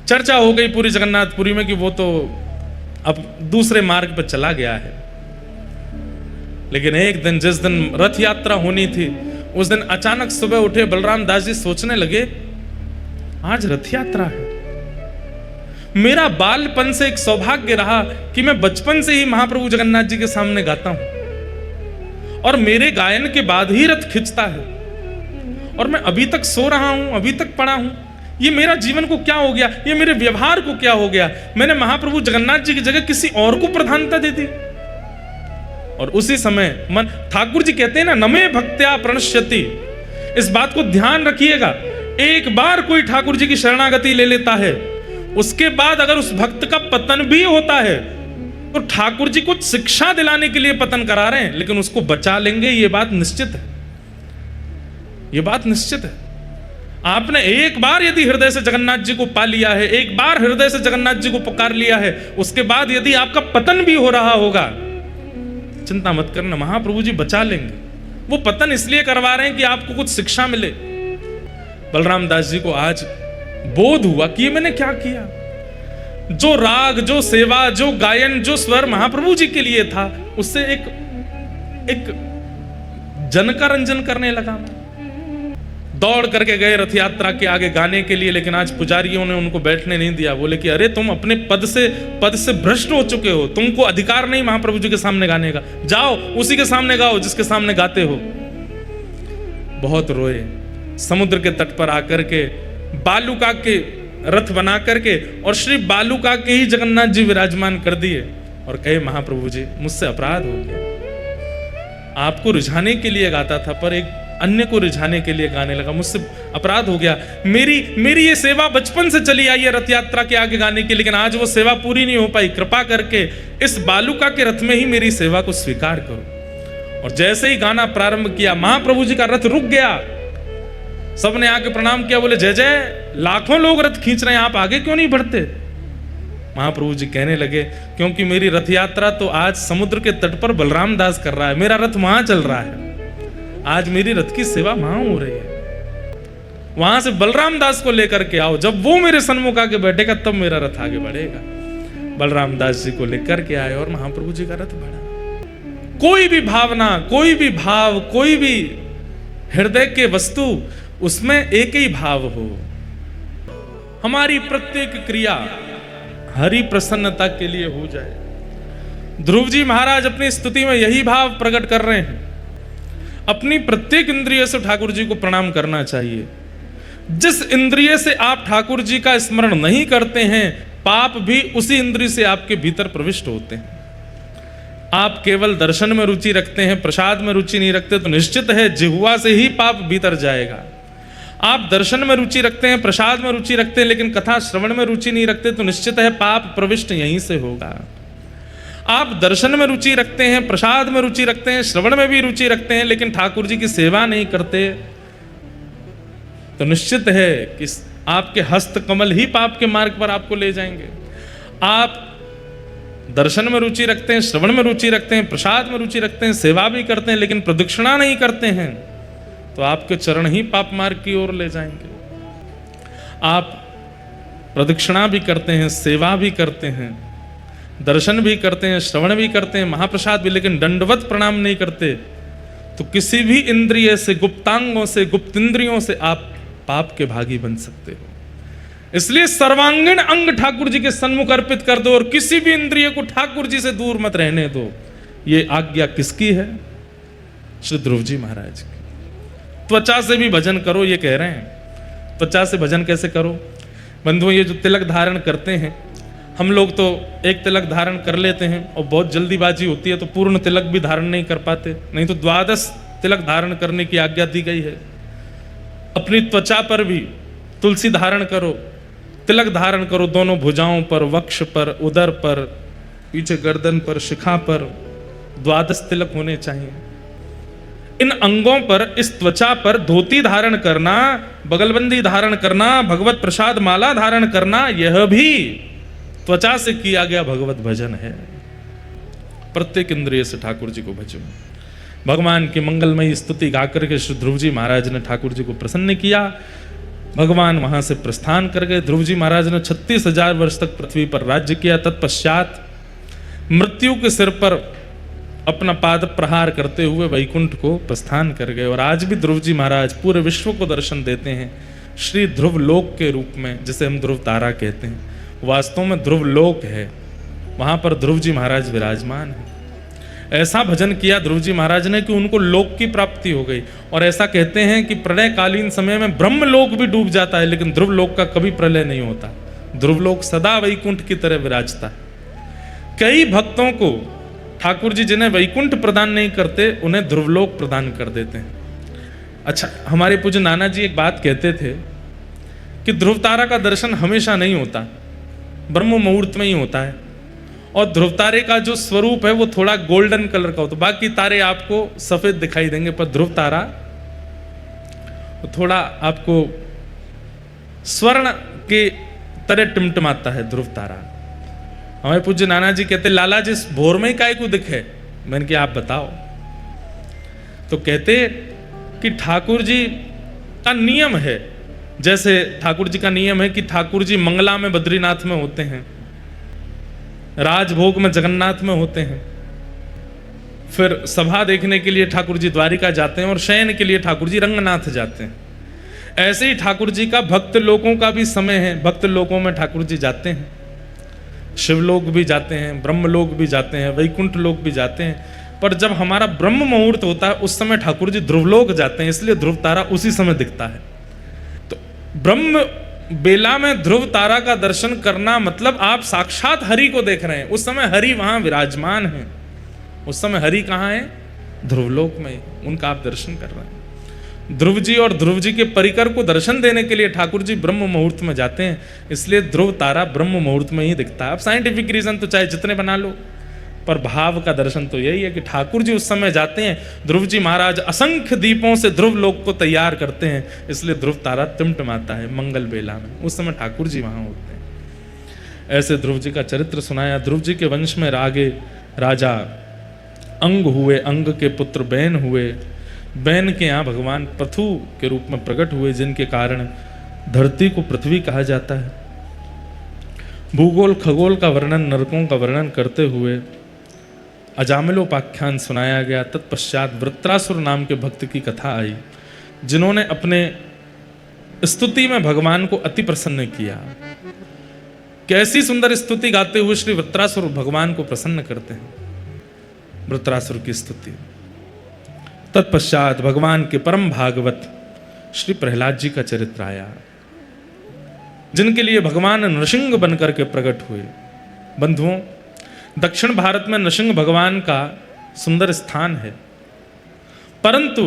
चर्चा हो गई पूरी जगन्नाथपुरी में कि वो तो अब दूसरे मार्ग पर चला गया है। लेकिन एक दिन, जिस दिन रथ यात्रा होनी थी, उस दिन अचानक सुबह उठे बलराम दास जी, सोचने लगे आज रथ यात्रा है। मेरा बालपन से एक सौभाग्य रहा कि मैं बचपन से ही महाप्रभु जगन्नाथ जी के सामने गाता हूं, और मेरे गायन के बाद ही रथ खिंचता है, और मैं अभी तक सो रहा हूं, अभी तक पड़ा हूं। ये मेरा जीवन को क्या हो गया? ये मेरे व्यवहार को क्या हो गया? मैंने महाप्रभु जगन्नाथ जी की जगह किसी और को प्रधानता दे दी। और उसी समय मन, ठाकुर जी कहते हैं ना, नमे भक्त्या प्रणश्यति। इस बात को ध्यान रखिएगा। एक बार कोई ठाकुर जी की शरणागति ले लेता है, उसके बाद अगर उस भक्त का पतन भी होता है तो ठाकुर जी कुछ शिक्षा दिलाने के लिए पतन करा रहे हैं, लेकिन उसको बचा लेंगे, ये बात निश्चित है। ये बात निश्चित है। आपने एक बार यदि हृदय से जगन्नाथ जी को पा लिया है, एक बार हृदय से जगन्नाथ जी को पुकार लिया है, उसके बाद यदि आपका पतन भी हो रहा होगा, चिंता मत करना, महाप्रभु जी बचा लेंगे। वो पतन इसलिए करवा रहे हैं कि आपको कुछ शिक्षा मिले। बलराम दास जी को आज बोध हुआ कि ये मैंने क्या किया। जो राग, जो सेवा, जो गायन, जो स्वर महाप्रभु जी के लिए था, उससे एक जन का रंजन करने लगा मैं। दौड़ करके गए रथ यात्रा के आगे गाने के लिए, लेकिन आज पुजारियों ने उनको बैठने नहीं दिया। बोले कि अरे तुम अपने पद से भ्रष्ट हो चुके हो, तुमको अधिकार नहीं महाप्रभु जी के सामने गाने का, जाओ उसी के सामने गाओ जिसके सामने गाते हो। बहुत रोए, समुद्र के तट पर आकर के बालूका के रथ बना करके और श्री बालूका के ही जगन्नाथ जी विराजमान कर दिए और कहे महाप्रभु जी मुझसे अपराध हो गया। आपको रिझाने के लिए गाता था पर एक अन्य को रिझाने के लिए गाने लगा, मुझसे अपराध हो गया। मेरी ये सेवा बचपन से चली आई है रथ यात्रा के आगे गाने की, लेकिन आज वो सेवा पूरी नहीं हो पाई। कृपा करके इस बालूका के रथ में ही मेरी सेवा को स्वीकार करो। और जैसे ही गाना प्रारंभ किया, महाप्रभु जी का रथ रुक गया। सबने आके प्रणाम किया, बोले जय जय, लाखों लोग रथ खींच रहे हैं, आप आगे क्यों नहीं बढ़ते। महाप्रभु जी कहने लगे क्योंकि मेरी रथ यात्रा तो आज समुद्र के तट पर बलराम दास कर रहा है, मेरा रथ वहां चल रहा है, आज मेरी रथ की सेवा वहां हो रही है। वहां से बलराम दास को लेकर के आओ, जब वो मेरे सन्मुख आके बैठेगा तब मेरा रथ आगे बढ़ेगा। बलराम दास जी को लेकर के आए और महाप्रभु जी का रथ बढ़ा। कोई भी भावना, कोई भी भाव, कोई भी हृदय के वस्तु, उसमें एक ही भाव हो। हमारी प्रत्येक क्रिया हरि प्रसन्नता के लिए हो जाए। ध्रुव जी महाराज अपनी स्तुति में यही भाव प्रकट कर रहे हैं। अपनी प्रत्येक इंद्रिय से ठाकुर जी को प्रणाम करना चाहिए। जिस इंद्रिय से आप ठाकुर जी का स्मरण नहीं करते हैं, पाप भी उसी इंद्रिय से आपके भीतर प्रविष्ट होते हैं। आप केवल दर्शन में रुचि रखते हैं, प्रसाद में रुचि नहीं रखते, तो निश्चित है जिह्वा से ही पाप भीतर जाएगा। आप दर्शन में रुचि रखते हैं, प्रसाद में रुचि रखते हैं, लेकिन कथा श्रवण में रुचि नहीं रखते, तो निश्चित है पाप प्रविष्ट यहीं से होगा। आप दर्शन में रुचि रखते हैं, प्रसाद में रुचि रखते हैं, श्रवण में भी रुचि रखते हैं, लेकिन ठाकुर जी की सेवा नहीं करते, तो निश्चित है कि आपके हस्त कमल ही पाप के मार्ग पर आपको ले जाएंगे। आप दर्शन में रुचि रखते हैं, श्रवण में रुचि रखते हैं, प्रसाद में रुचि रखते हैं, सेवा भी करते हैं, लेकिन प्रदक्षिणा नहीं करते हैं, तो आपके चरण ही पाप मार्ग की ओर ले जाएंगे। आप प्रदक्षिणा भी करते हैं, सेवा भी करते हैं, दर्शन भी करते हैं, श्रवण भी करते हैं, महाप्रसाद भी, लेकिन दंडवत प्रणाम नहीं करते, तो किसी भी इंद्रिय से, गुप्तांगों से, गुप्त इंद्रियों से आप पाप के भागी बन सकते हो। इसलिए सर्वांगीण अंग ठाकुर जी के सन्मुख अर्पित कर दो और किसी भी इंद्रिय को ठाकुर जी से दूर मत रहने दो। ये आज्ञा किसकी है? श्री ध्रुव जी महाराज की। त्वचा से भी भजन करो, ये कह रहे हैं। त्वचा से भजन कैसे करो? बंधुओं, ये जो तिलक धारण करते हैं, हम लोग तो एक तिलक धारण कर लेते हैं और बहुत जल्दीबाजी होती है तो पूर्ण तिलक भी धारण नहीं कर पाते, नहीं तो 12 तिलक धारण करने की आज्ञा दी गई है। अपनी त्वचा पर भी तुलसी धारण करो, तिलक धारण करो, दोनों भुजाओं पर, वक्ष पर, उदर पर, पीछे गर्दन पर, शिखा पर 12 तिलक होने चाहिए। इन अंगों पर, इस त्वचा पर धोती धारण करना, बगलबंदी धारण करना, भगवत प्रसाद माला धारण करना, यह भी त्वचा से किया गया भगवत भजन है। प्रत्येक इंद्रिय से ठाकुर जी को भजो। भगवान की मंगलमयी स्तुति गाकर के श्री ध्रुव जी महाराज ने ठाकुर जी को प्रसन्न किया। भगवान वहां से प्रस्थान कर गए। ध्रुव जी महाराज ने 36,000 वर्ष तक पृथ्वी पर राज्य किया। तत्पश्चात मृत्यु के सिर पर अपना पाद प्रहार करते हुए वैकुंठ को प्रस्थान कर गए। और आज भी ध्रुव जी महाराज पूरे विश्व को दर्शन देते हैं श्री ध्रुव लोक के रूप में, जिसे हम ध्रुव तारा कहते हैं। वास्तव में ध्रुव लोक है, वहां पर ध्रुव जी महाराज विराजमान है। ऐसा भजन किया ध्रुव जी महाराज ने कि उनको लोक की प्राप्ति हो गई। और ऐसा कहते हैं कि प्रलयकालीन समय में ब्रह्म लोक भी डूब जाता है, लेकिन ध्रुव लोक का कभी प्रलय नहीं होता। ध्रुव लोक सदा वैकुंठ की तरह विराजता है। कई भक्तों को ठाकुर जी जिन्हें वैकुंठ प्रदान नहीं करते, उन्हें ध्रुवलोक प्रदान कर देते हैं। अच्छा, हमारे पूज्य नाना जी एक बात कहते थे कि ध्रुव तारा का दर्शन हमेशा नहीं होता, ब्रह्म मुहूर्त में ही होता है। और ध्रुव तारे का जो स्वरूप है वो थोड़ा गोल्डन कलर का होता है। बाकी तारे आपको सफेद दिखाई देंगे, पर ध्रुव तारा थोड़ा आपको स्वर्ण के तरह टिमटिमाता है। ध्रुव तारा, हमारे पूज्य नाना जी कहते लाला जी भोर में ही काय को दिखे। मैंने कहा आप बताओ। तो कहते कि ठाकुर जी का नियम है जैसे ठाकुर जी का नियम है कि ठाकुर जी मंगला में बद्रीनाथ में होते हैं, राजभोग में जगन्नाथ में होते हैं, फिर सभा देखने के लिए ठाकुर जी द्वारिका जाते हैं और शयन के लिए ठाकुर जी रंगनाथ जाते हैं। ऐसे ही ठाकुर जी का भक्त लोगों का भी समय है, भक्त लोगों में ठाकुर जी जाते हैं, शिवलोक भी जाते हैं, ब्रह्मलोक भी जाते हैं, वैकुंठ लोक भी जाते हैं। पर जब हमारा ब्रह्म मुहूर्त होता है उस समय ठाकुर जी ध्रुवलोक जाते हैं, इसलिए ध्रुव तारा उसी समय दिखता है। तो ब्रह्म बेला में ध्रुव तारा का दर्शन करना मतलब आप साक्षात हरि को देख रहे हैं। उस समय हरि वहां विराजमान है, उस समय हरि कहाँ है? ध्रुवलोक में, उनका आप दर्शन कर रहे हैं। ध्रुव जी और ध्रुव जी के परिकर को दर्शन देने के लिए ठाकुर जी ब्रह्म मुहूर्त में जाते हैं, इसलिए ध्रुव तारा ब्रह्म मुहूर्त में ही दिखता है। अब साइंटिफिक रीजन तो चाहे जितने बना लो, पर भाव का दर्शन तो यही है कि ठाकुर जी उस समय जाते हैं, ध्रुव जी महाराज असंख्य दीपों से ध्रुव लोक को तैयार करते हैं, इसलिए ध्रुव तारा टिमटिमाता है मंगल बेला में, उस समय ठाकुर जी वहां होते हैं। ऐसे ध्रुव जी का चरित्र सुनाया। ध्रुव जी के वंश में आगे राजा अंग हुए, अंग के पुत्र बैन हुए, बैन के यहाँ भगवान पृथु के रूप में प्रकट हुए, जिनके कारण धरती को पृथ्वी कहा जाता है। भूगोल खगोल का वर्णन, नरकों का वर्णन करते हुए अजामिलोपाख्यान सुनाया गया। तत्पश्चात वृत्रासुर नाम के भक्त की कथा आई, जिन्होंने अपने स्तुति में भगवान को अति प्रसन्न किया। कैसी सुंदर स्तुति गाते हुए श्री वृत्रासुर भगवान को प्रसन्न करते हैं। वृत्रासुर की स्तुति। तत्पश्चात भगवान के परम भागवत श्री प्रहलाद जी का चरित्र आया, जिनके लिए भगवान नृसिंह बनकर के प्रकट हुए। बंधुओं, दक्षिण भारत में नृसिंह भगवान का सुंदर स्थान है, परंतु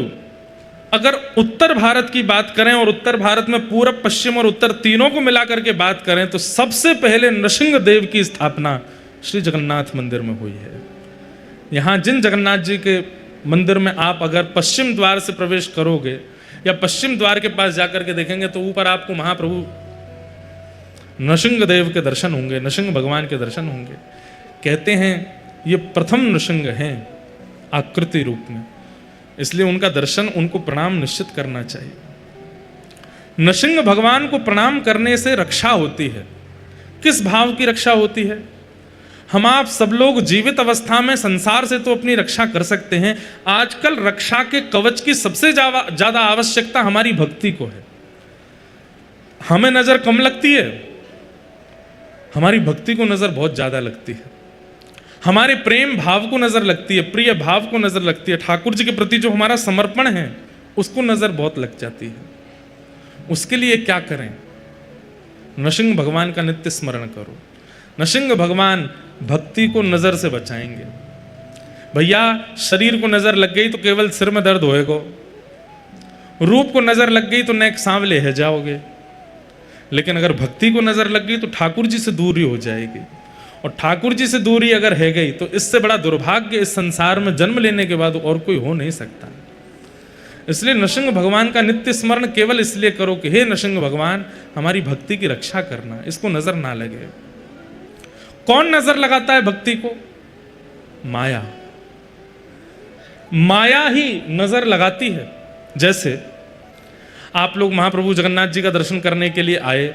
अगर उत्तर भारत की बात करें और उत्तर भारत में पूरब पश्चिम और उत्तर तीनों को मिलाकर के बात करें तो सबसे पहले नृसिंह देव की स्थापना श्री जगन्नाथ मंदिर में हुई है। यहाँ जिन जगन्नाथ जी के मंदिर में आप अगर पश्चिम द्वार से प्रवेश करोगे या पश्चिम द्वार के पास जाकर के देखेंगे तो ऊपर आपको महाप्रभु नृसिंह देव के दर्शन होंगे, नृसिंह भगवान के दर्शन होंगे। कहते हैं ये प्रथम नृसिंह हैं आकृति रूप में, इसलिए उनका दर्शन, उनको प्रणाम निश्चित करना चाहिए। नृसिंह भगवान को प्रणाम करने से रक्षा होती है। किस भाव की रक्षा होती है? हम आप सब लोग जीवित अवस्था में संसार से तो अपनी रक्षा कर सकते हैं, आजकल रक्षा के कवच की सबसे ज्यादा आवश्यकता हमारी भक्ति को है। हमें नजर कम लगती है, हमारी भक्ति को नजर बहुत ज्यादा लगती है। हमारे प्रेम भाव को नजर लगती है, प्रिय भाव को नजर लगती है, ठाकुर जी के प्रति जो हमारा समर्पण है उसको नजर बहुत लग जाती है। उसके लिए क्या करें? नृसिंह भगवान का नित्य स्मरण करो। नृसिंह भगवान भक्ति को नजर से बचाएंगे। भैया, शरीर को नजर लग गई तो केवल सिर में दर्द होएगा, रूप को नजर लग गई तो नेक सांवले है जाओगे, लेकिन अगर भक्ति को नजर लग गई तो ठाकुर जी से दूरी हो जाएगी। और ठाकुर जी से दूरी अगर है गई तो इससे बड़ा दुर्भाग्य इस संसार में जन्म लेने के बाद और कोई हो नहीं सकता। इसलिए नृसिंह भगवान का नित्य स्मरण केवल इसलिए करो कि हे नृसिंह भगवान, हमारी भक्ति की रक्षा करना, इसको नजर ना लगे। कौन नजर लगाता है भक्ति को? माया। माया ही नजर लगाती है। जैसे आप लोग महाप्रभु जगन्नाथ जी का दर्शन करने के लिए आए,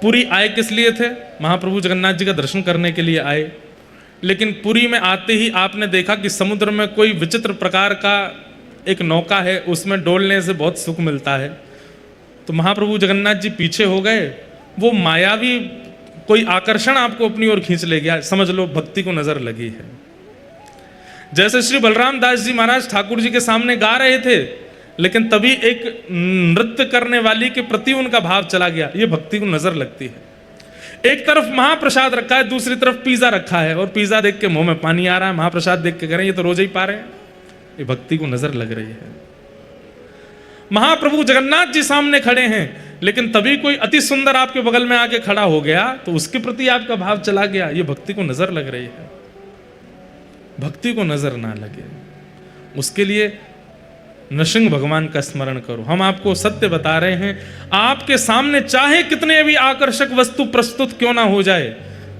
पुरी आए किस लिए थे? महाप्रभु जगन्नाथ जी का दर्शन करने के लिए आए, लेकिन पुरी में आते ही आपने देखा कि समुद्र में कोई विचित्र प्रकार का एक नौका है, उसमें डोलने से बहुत सुख मिलता है। तो महाप्रभु जगन्नाथ जी पीछे हो गए, वो मायावी कोई आकर्षण आपको अपनी ओर खींच ले गया, समझ लो भक्ति को नजर लगी है। जैसे श्री बलराम दास जी महाराज ठाकुर जी के सामने गा रहे थे, लेकिन तभी एक नृत्य करने वाली के प्रति उनका भाव चला गया, ये भक्ति को नजर लगती है। एक तरफ महाप्रसाद रखा है, दूसरी तरफ पिज्जा रखा है, और पिज्जा देख के मुंह में पानी आ रहा है, महाप्रसाद देख के कह रहे हैं ये तो रोज ही पा रहे हैं, ये भक्ति को नजर लग रही है। महाप्रभु जगन्नाथ जी सामने खड़े हैं, लेकिन तभी कोई अति सुंदर आपके बगल में आके खड़ा हो गया तो उसके प्रति आपका भाव चला गया, ये भक्ति को नजर लग रही है। भक्ति को नजर ना लगे, उसके लिए नृसिंह भगवान का स्मरण करो। हम आपको सत्य बता रहे हैं, आपके सामने चाहे कितने भी आकर्षक वस्तु प्रस्तुत क्यों ना हो जाए,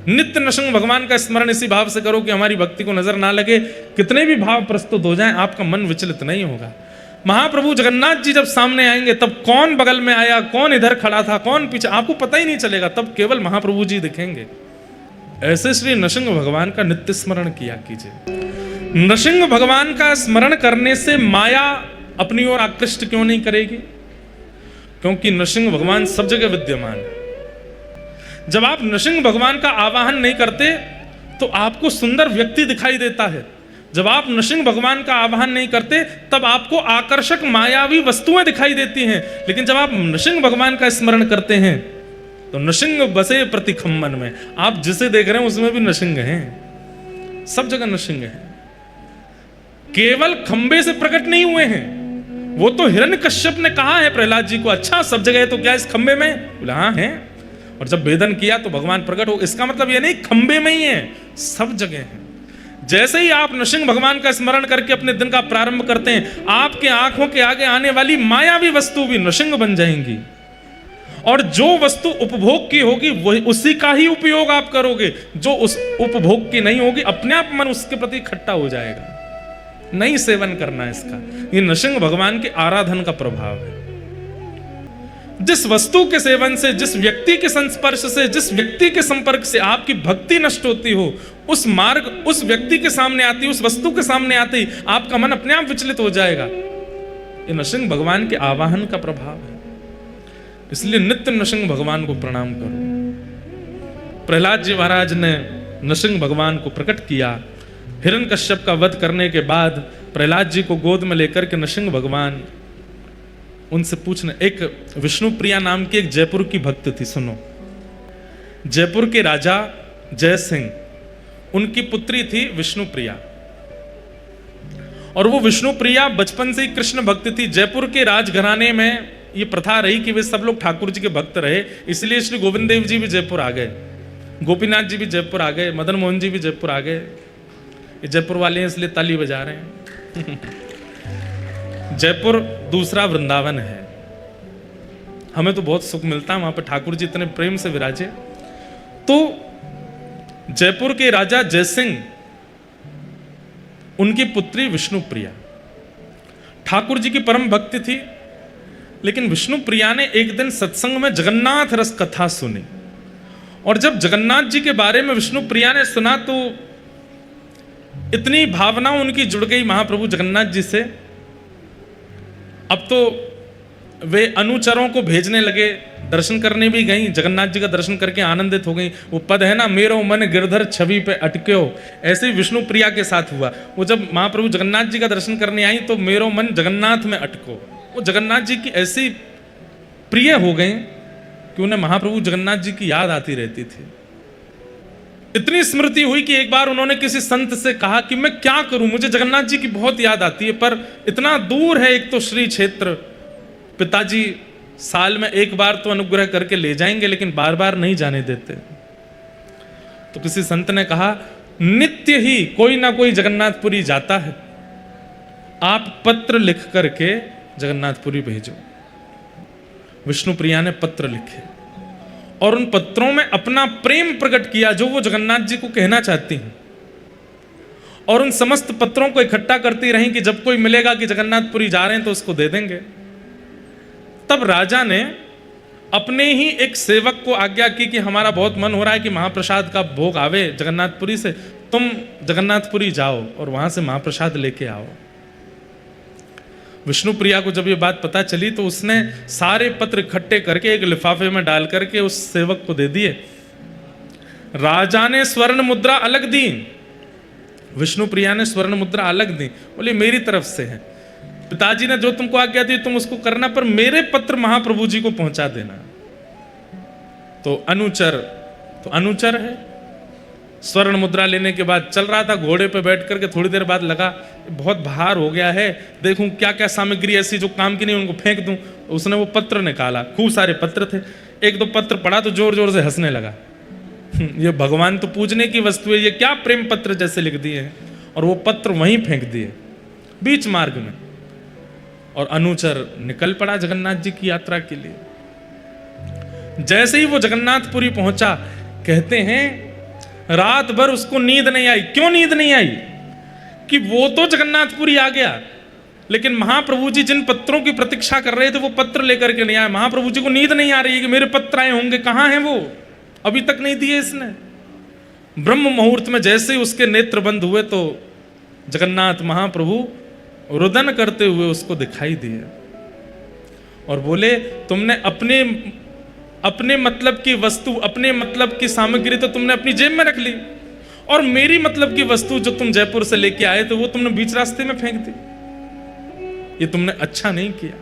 नित्य नृसिंह भगवान का स्मरण इसी भाव से करो कि हमारी भक्ति को नजर ना लगे। कितने भी भाव प्रस्तुत हो जाएं, आपका मन विचलित नहीं होगा। महाप्रभु जगन्नाथ जी जब सामने आएंगे तब कौन बगल में आया, कौन इधर खड़ा था, कौन पीछे, आपको पता ही नहीं चलेगा, तब केवल महाप्रभु जी दिखेंगे। ऐसे श्री नृसिंह भगवान का नित्य स्मरण किया कीजिए। नृसिंह भगवान का स्मरण करने से माया अपनी ओर आकृष्ट क्यों नहीं करेगी? क्योंकि नृसिंह भगवान सब जगह विद्यमान है। जब आप नृसिंह भगवान का आवाहन नहीं करते तो आपको सुंदर व्यक्ति दिखाई देता है। जब आप नृसिंह भगवान का आवाहन नहीं करते तब आपको आकर्षक मायावी वस्तुएं दिखाई देती हैं। लेकिन जब आप नृसिंह भगवान का स्मरण करते हैं तो नृसिंह बसे प्रति खम्मन में, आप जिसे देख रहे हैं उसमें भी नृसिंह हैं, सब जगह नृसिंह है। केवल खंबे से प्रकट नहीं हुए हैं, वो तो हिरण्यकश्यप ने कहा है प्रहलाद जी को, अच्छा सब जगह है तो क्या इस खंबे में? बोला हाँ है। और जब भेदन किया तो भगवान प्रकट हो। इसका मतलब ये नहीं खंबे में ही है, सब जगह है। जैसे ही आप नृसिंह भगवान का स्मरण करके अपने दिन का प्रारंभ करते हैं, आपके आंखों के आगे आने वाली मायावी वस्तु भी नृसिंह बन जाएंगी। और जो वस्तु उपभोग की होगी वही उसी का ही उपयोग आप करोगे। जो उस उपभोग की नहीं होगी अपने आप मन उसके प्रति इकट्ठा हो जाएगा। नहीं सेवन करना इसका। ये नृसिंह भगवान के आराधन का प्रभाव है। जिस वस्तु के सेवन से, जिस व्यक्ति के संस्पर्श से, जिस व्यक्ति के संपर्क से आपकी भक्ति नष्ट होती हो, उस मार्ग उस व्यक्ति के सामने आती, उस वस्तु के सामने आते ही आपका मन अपने आप विचलित हो जाएगा। ये नृसिंह भगवान के आवाहन का प्रभाव है। इसलिए नित्य नृसिंह भगवान को प्रणाम करो। प्रहलाद जी महाराज ने नृसिंह भगवान को प्रकट किया। हिरण्यकश्यप का वध करने के बाद प्रहलाद जी को गोद में लेकर के नृसिंह भगवान उनसे पूछने, एक विष्णुप्रिया नाम की एक जयपुर की भक्त थी, सुनो। जयपुर के राजा जय सिंह, उनकी पुत्री थी विष्णुप्रिया। और वो विष्णुप्रिया बचपन से ही कृष्ण भक्त थी। जयपुर के राजघराने में ये प्रथा रही कि वे सब लोग ठाकुर जी के भक्त रहे, इसलिए श्री गोविंद देव जी भी जयपुर आ गए, गोपीनाथ जी भी जयपुर आ गए, मदन मोहन जी भी जयपुर आ गए। ये जयपुर वाले हैं इसलिए ताली बजा रहे हैं। जयपुर दूसरा वृंदावन है। हमें तो बहुत सुख मिलता है वहां पे, ठाकुर जी इतने प्रेम से विराजे। तो जयपुर के राजा जयसिंह, उनकी पुत्री विष्णुप्रिया ठाकुर जी की परम भक्ति थी। लेकिन विष्णुप्रिया ने एक दिन सत्संग में जगन्नाथ रस कथा सुनी। और जब जगन्नाथ जी के बारे में विष्णुप्रिया ने सुना तो इतनी भावना उनकी जुड़ गई महाप्रभु जगन्नाथ जी से। अब तो वे अनुचरों को भेजने लगे, दर्शन करने भी गई, जगन्नाथ जी का दर्शन करके आनंदित हो गई। वो पद है ना, मेरो मन गिरधर छवि पे अटक्यो, ऐसे ही विष्णुप्रिया के साथ हुआ। वो जब महाप्रभु जगन्नाथ जी का दर्शन करने आई तो मेरो मन जगन्नाथ में अटको। वो जगन्नाथ जी की ऐसी प्रिय हो गई कि उन्हें महाप्रभु जगन्नाथ जी की याद आती रहती थी। इतनी स्मृति हुई कि एक बार उन्होंने किसी संत से कहा कि मैं क्या करूं, मुझे जगन्नाथ जी की बहुत याद आती है, पर इतना दूर है एक तो श्री क्षेत्र, पिताजी साल में एक बार तो अनुग्रह करके ले जाएंगे लेकिन बार बार नहीं जाने देते। तो किसी संत ने कहा, नित्य ही कोई ना कोई जगन्नाथपुरी जाता है, आप पत्र लिख करके जगन्नाथपुरी भेजो। विष्णुप्रिया ने पत्र लिखे और उन पत्रों में अपना प्रेम प्रकट किया जो वो जगन्नाथ जी को कहना चाहती हैं। और उन समस्त पत्रों को इकट्ठा करती रही कि जब कोई मिलेगा कि जगन्नाथपुरी जा रहे हैं तो उसको दे देंगे। तब राजा ने अपने ही एक सेवक को आज्ञा की कि हमारा बहुत मन हो रहा है कि महाप्रसाद का भोग आवे जगन्नाथपुरी से, तुम जगन्नाथपुरी जाओ और वहां से महाप्रसाद लेके आओ। विष्णुप्रिया को जब ये बात पता चली तो उसने सारे पत्र इकट्ठे करके एक लिफाफे में डाल करके उस सेवक को दे दिए। राजा ने स्वर्ण मुद्रा अलग दी, विष्णुप्रिया ने स्वर्ण मुद्रा अलग दी। बोले मेरी तरफ से है, पिताजी ने जो तुमको आज्ञा दी तुम उसको करना, पर मेरे पत्र महाप्रभु जी को पहुंचा देना। तो अनुचर है। स्वर्ण मुद्रा लेने के बाद चल रहा था घोड़े पे बैठ करके, थोड़ी देर बाद लगा बहुत भार हो गया है, देखूं क्या क्या सामग्री ऐसी जो काम की नहीं उनको फेंक दूं। उसने वो पत्र निकाला, खूब सारे पत्र थे। एक दो पत्र पढ़ा तो जोर जोर से हंसने लगा। ये भगवान तो पूजने की वस्तु है, ये क्या प्रेम पत्र जैसे लिख दिए हैं। और वो पत्र वहीं फेंक दिए बीच मार्ग में। और अनुचर निकल पड़ा जगन्नाथ जी की यात्रा के लिए। जैसे ही वो जगन्नाथपुरी पहुंचा, कहते हैं रात भर उसको नींद नहीं आई। क्यों नींद नहीं आई? कि वो तो जगन्नाथपुरी आ गया, लेकिन महाप्रभु जी जिन पत्रों की प्रतीक्षा कर रहे थे वो पत्र लेकर के नहीं आए। महाप्रभु जी को नींद नहीं आ रही है कि मेरे पत्र आए होंगे, कहाँ हैं वो, अभी तक नहीं दिए इसने। ब्रह्म मुहूर्त में जैसे ही उसके नेत्र बंद हुए तो जगन्नाथ महाप्रभु रुदन करते हुए उसको दिखाई दिए और बोले, तुमने अपने मतलब की वस्तु, अपने मतलब की सामग्री तो तुमने अपनी जेब में रख ली, और मेरी मतलब की वस्तु जो तुम जयपुर से लेके आए थे वो तुमने बीच रास्ते में फेंक दी। ये तुमने अच्छा नहीं किया।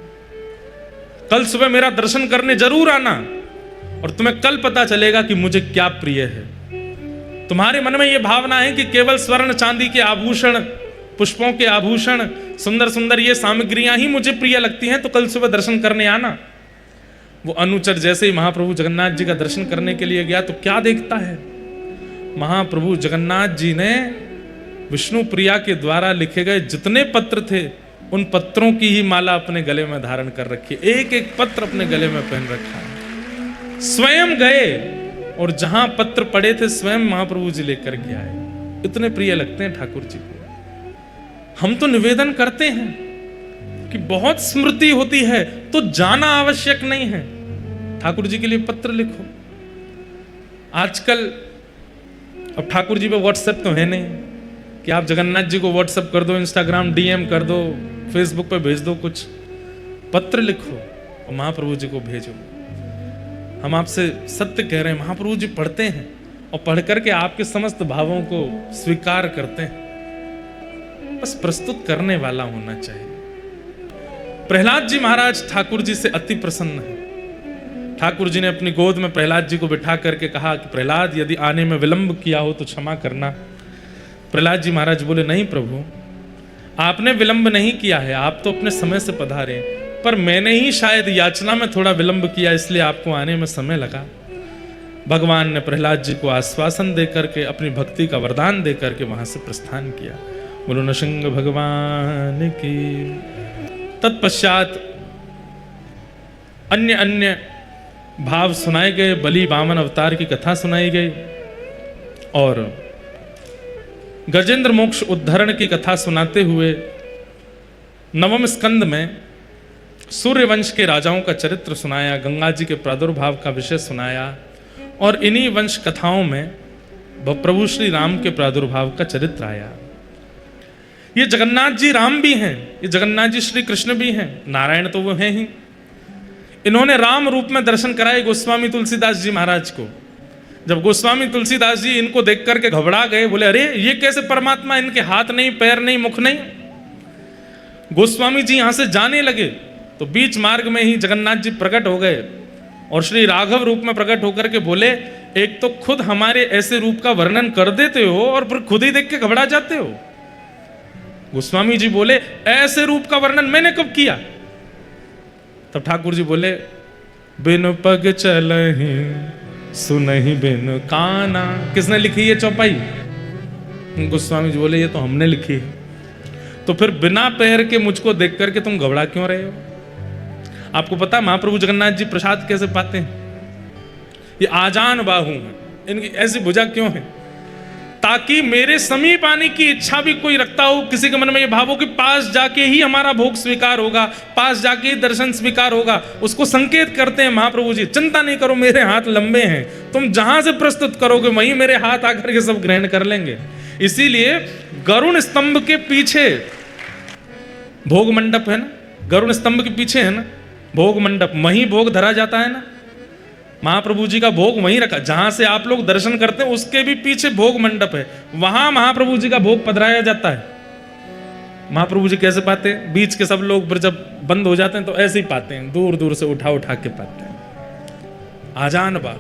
कल सुबह मेरा दर्शन करने जरूर आना और तुम्हें कल पता चलेगा कि मुझे क्या प्रिय है। तुम्हारे मन में यह भावना है कि केवल स्वर्ण चांदी के आभूषण, पुष्पों के आभूषण, सुंदर सुंदर ये सामग्रियां ही मुझे प्रिय लगती हैं, तो कल सुबह दर्शन करने आना। वो अनुचर जैसे ही महाप्रभु जगन्नाथ जी का दर्शन करने के लिए गया तो क्या देखता है, महाप्रभु जगन्नाथ जी ने विष्णु प्रिया के द्वारा लिखे गए जितने पत्र थे उन पत्रों की ही माला अपने गले में धारण कर रखी, एक एक पत्र अपने गले में पहन रखा है। स्वयं गए और जहां पत्र पड़े थे स्वयं महाप्रभु जी लेकर के आए। इतने प्रिय लगते हैं ठाकुर जी को। हम तो निवेदन करते हैं कि बहुत स्मृति होती है तो जाना आवश्यक नहीं है, ठाकुर जी के लिए पत्र लिखो। आजकल अब ठाकुर जी पे व्हाट्सएप तो है नहीं कि आप जगन्नाथ जी को व्हाट्सएप कर दो, इंस्टाग्राम डीएम कर दो, फेसबुक पे भेज दो, कुछ पत्र लिखो और महाप्रभु जी को भेजो। हम आपसे सत्य कह रहे हैं, महाप्रभु जी पढ़ते हैं और पढ़ करके आपके समस्त भावों को स्वीकार करते हैं। बस प्रस्तुत करने वाला होना चाहिए। प्रहलाद जी महाराज ठाकुर जी से अति प्रसन्न है। ठाकुर जी ने अपनी गोद में प्रहलाद जी को बिठा करके कहा कि प्रहलाद, यदि आने में विलंब किया हो तो क्षमा करना। प्रहलाद जी महाराज बोले, नहीं प्रभु, आपने विलंब नहीं किया है, आप तो अपने समय से पधारे, पर मैंने ही शायद याचना में थोड़ा विलंब किया, इसलिए आपको आने में समय लगा। भगवान ने प्रहलाद जी को आश्वासन देकर के, अपनी भक्ति का वरदान देकर के वहां से प्रस्थान किया। बोलो नृसिंह भगवान की। तत्पश्चात अन्य अन्य भाव सुनाए गए, बलि वामन अवतार की कथा सुनाई गई और गजेंद्र मोक्ष उद्धरण की कथा सुनाते हुए नवम स्कंद में सूर्यवंश के राजाओं का चरित्र सुनाया, गंगा जी के प्रादुर्भाव का विषय सुनाया और इन्हीं वंश कथाओं में प्रभु श्री राम के प्रादुर्भाव का चरित्र आया। ये जगन्नाथ जी राम भी हैं, ये जगन्नाथ जी श्री कृष्ण भी हैं, नारायण तो वो हैं ही। इन्होंने राम रूप में दर्शन कराए गोस्वामी तुलसीदास जी महाराज को। जब गोस्वामी तुलसीदास जी इनको देख करके घबरा गए, बोले अरे ये कैसे परमात्मा, इनके हाथ नहीं, पैर नहीं, मुख नहीं। गोस्वामी जी यहां से जाने लगे तो बीच मार्ग में ही जगन्नाथ जी प्रकट हो गए और श्री राघव रूप में प्रकट होकर के बोले, एक तो खुद हमारे ऐसे रूप का वर्णन कर देते हो और फिर खुद ही देख के घबरा जाते हो। गोस्वामी जी बोले, ऐसे रूप का वर्णन मैंने कब किया? तब ठाकुर जी बोले, बिन पग चलहि सुनहि बिन काना। किसने लिखी ये चौपाई? गोस्वामी जी बोले, ये तो हमने लिखी है। तो फिर बिना पैर के मुझको देख करके तुम घबरा क्यों रहे हो? आपको पता महाप्रभु जगन्नाथ जी प्रसाद कैसे पाते हैं? ये आजान बाहु हैं, इनकी ऐसी भुजा क्यों है? ताकि मेरे समीप आने की इच्छा भी कोई रखता हो, किसी के मन में ये भाव हो कि पास जाके ही हमारा भोग स्वीकार होगा, पास जाके ही दर्शन स्वीकार होगा, उसको संकेत करते हैं महाप्रभु जी, चिंता नहीं करो, मेरे हाथ लंबे हैं, तुम जहां से प्रस्तुत करोगे वहीं मेरे हाथ आकर के सब ग्रहण कर लेंगे। इसीलिए गरुण स्तंभ के पीछे भोग मंडप है ना, गरुण स्तंभ के पीछे है ना भोग मंडप, वहीं भोग धरा जाता है ना। महाप्रभु जी का भोग वहीं रखा, जहां से आप लोग दर्शन करते हैं उसके भी पीछे भोग मंडप है, वहां महाप्रभु जी का भोग पधराया जाता है। महाप्रभु जी कैसे पाते हैं? बीच के सब लोग जब बंद हो जाते हैं तो ऐसे ही पाते हैं, दूर दूर से उठा उठा के पाते हैं। आजान बा,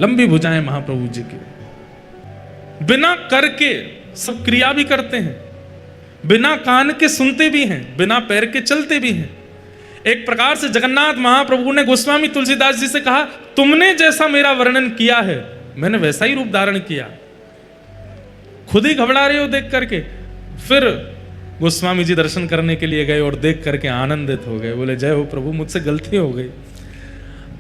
लंबी भुजाएं महाप्रभु जी की। बिना करके सब क्रिया भी करते हैं, बिना कान के सुनते भी हैं, बिना पैर के चलते भी हैं। एक प्रकार से जगन्नाथ महाप्रभु ने गोस्वामी तुलसीदास जी से कहा, तुमने जैसा मेरा वर्णन किया है मैंने वैसा ही रूप धारण किया। खुद ही घबरा रहे हो देख करके। फिर गोस्वामी जी दर्शन करने के लिए गए और देख करके आनंदित हो गए, बोले जय हो प्रभु, मुझसे गलती हो गई,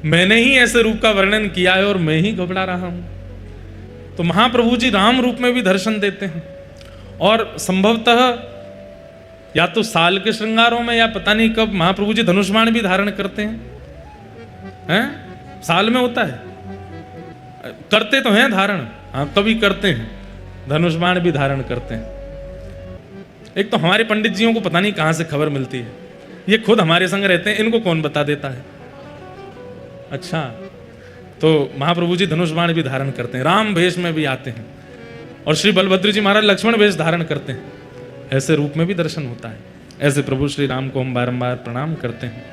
मैंने ही ऐसे रूप का वर्णन किया है और मैं ही घबरा रहा हूं। तो महाप्रभु जी राम रूप में भी दर्शन देते हैं और संभवतः या तो साल के श्रृंगारों में, या पता नहीं कब महाप्रभु जी धनुष बाण भी धारण करते हैं? साल में होता है, करते तो हैं धारण, हाँ कभी करते हैं, धनुष बाण भी धारण करते हैं। एक तो हमारे पंडित जियों को पता नहीं कहां से खबर मिलती है, ये खुद हमारे संग रहते हैं, इनको कौन बता देता है? अच्छा, तो महाप्रभु जी धनुष बाण भी धारण करते हैं, राम वेश में भी आते हैं, और श्री बलभद्र जी महाराज लक्ष्मण वेश धारण करते हैं। ऐसे रूप में भी दर्शन होता है। ऐसे प्रभु श्री राम को हम बारंबार प्रणाम करते हैं।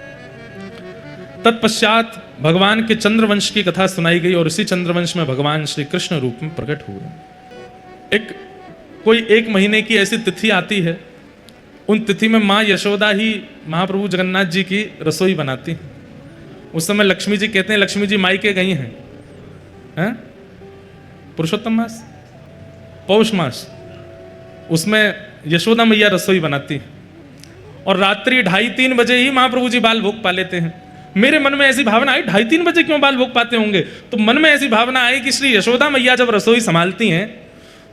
तत्पश्चात भगवान के चंद्रवंश की कथा सुनाई गई, और इसी चंद्रवंश में भगवान श्री कृष्ण रूप में प्रकट हुए। कोई एक महीने की ऐसी तिथि आती है, उन तिथि में माँ यशोदा ही महाप्रभु जगन्नाथ जी की रसोई बनाती हैं। उस समय लक्ष्मी जी कहते हैं, लक्ष्मी जी मायके गई हैं, पुरुषोत्तम मास, पौष मास, उसमें यशोदा मैया रसोई बनाती है, और रात्रि 2:30-3 बजे ही महाप्रभु जी बाल भोग पा लेते हैं। मेरे मन में ऐसी भावना आई, 2:30-3 बजे क्यों बाल भोग पाते होंगे? तो मन में ऐसी भावना आई कि श्री यशोदा मैया जब रसोई संभालती हैं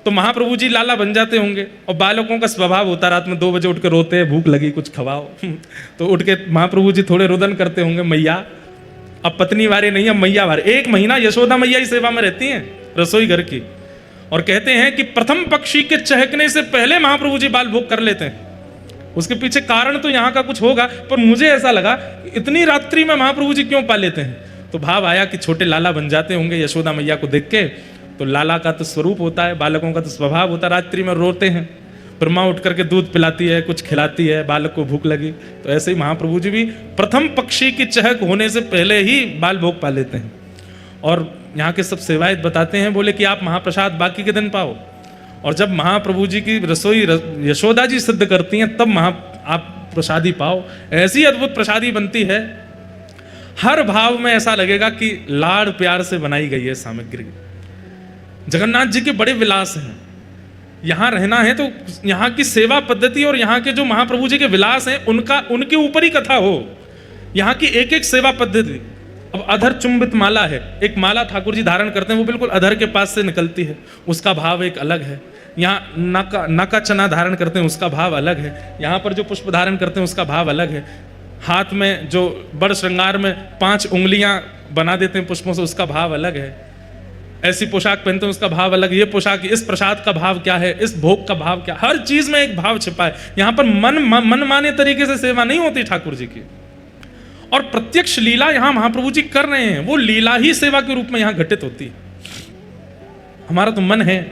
तो महाप्रभु जी लाला बन जाते होंगे, और बालकों का स्वभाव होता रात में 2 बजे उठ के रोते हैं, भूख लगी कुछ खवाओ तो उठ के महाप्रभु जी थोड़े रुदन करते होंगे, मैया अब पत्नी वारे नहीं, अब मैया वारे। 1 महीना यशोदा मैया ही सेवा में रहती हैं रसोई घर की, और कहते हैं कि प्रथम पक्षी के चहकने से पहले महाप्रभु जी बाल भोग कर लेते हैं। उसके पीछे कारण तो यहाँ का कुछ होगा, पर मुझे ऐसा लगा इतनी रात्रि में महाप्रभु जी क्यों पा लेते हैं? तो भाव आया कि छोटे लाला बन जाते होंगे यशोदा मैया को देख के। तो लाला का तो स्वरूप होता है, बालकों का तो स्वभाव होता है, रात्रि में रोते हैं, फिर माँ उठ करके दूध पिलाती है, कुछ खिलाती है, बालक को भूख लगी। तो ऐसे ही महाप्रभु जी भी प्रथम पक्षी की चहक होने से पहले ही बाल भोग पा लेते हैं। और यहाँ के सब सेवायत बताते हैं, बोले कि आप महाप्रसाद बाकी के दिन पाओ, और जब महाप्रभु जी की रसोई यशोदा जी सिद्ध करती हैं तब आप प्रसादी पाओ। ऐसी अद्भुत प्रसादी बनती है, हर भाव में ऐसा लगेगा कि लाड़ प्यार से बनाई गई है सामग्री। जगन्नाथ जी के बड़े विलास हैं, यहाँ रहना है तो यहाँ की सेवा पद्धति और यहाँ के जो महाप्रभु जी के विलास हैं उनके ऊपर ही कथा हो। यहाँ की एक एक सेवा पद्धति। अब अधर चुंबित माला है, एक माला ठाकुर जी धारण करते हैं, वो बिल्कुल अधर के पास से निकलती है, उसका भाव एक अलग है। यहाँ नाका चना धारण करते हैं, उसका भाव अलग है। यहाँ पर जो पुष्प धारण करते हैं उसका भाव अलग है। हाथ में जो बड़ श्रृंगार में 5 उंगलियां बना देते हैं पुष्पों से, उसका भाव अलग है। ऐसी पोशाक पहनते हैं, उसका भाव अलग। ये पोशाक, इस प्रसाद का भाव क्या है, इस भोग का भाव क्या, हर चीज में एक भाव छिपा है। यहाँ पर मन माने तरीके से सेवा नहीं होती ठाकुर जी की, और प्रत्यक्ष लीला यहाँ महाप्रभु जी कर रहे हैं, वो लीला ही सेवा के रूप में यहाँ घटित होती है। हमारा तो मन है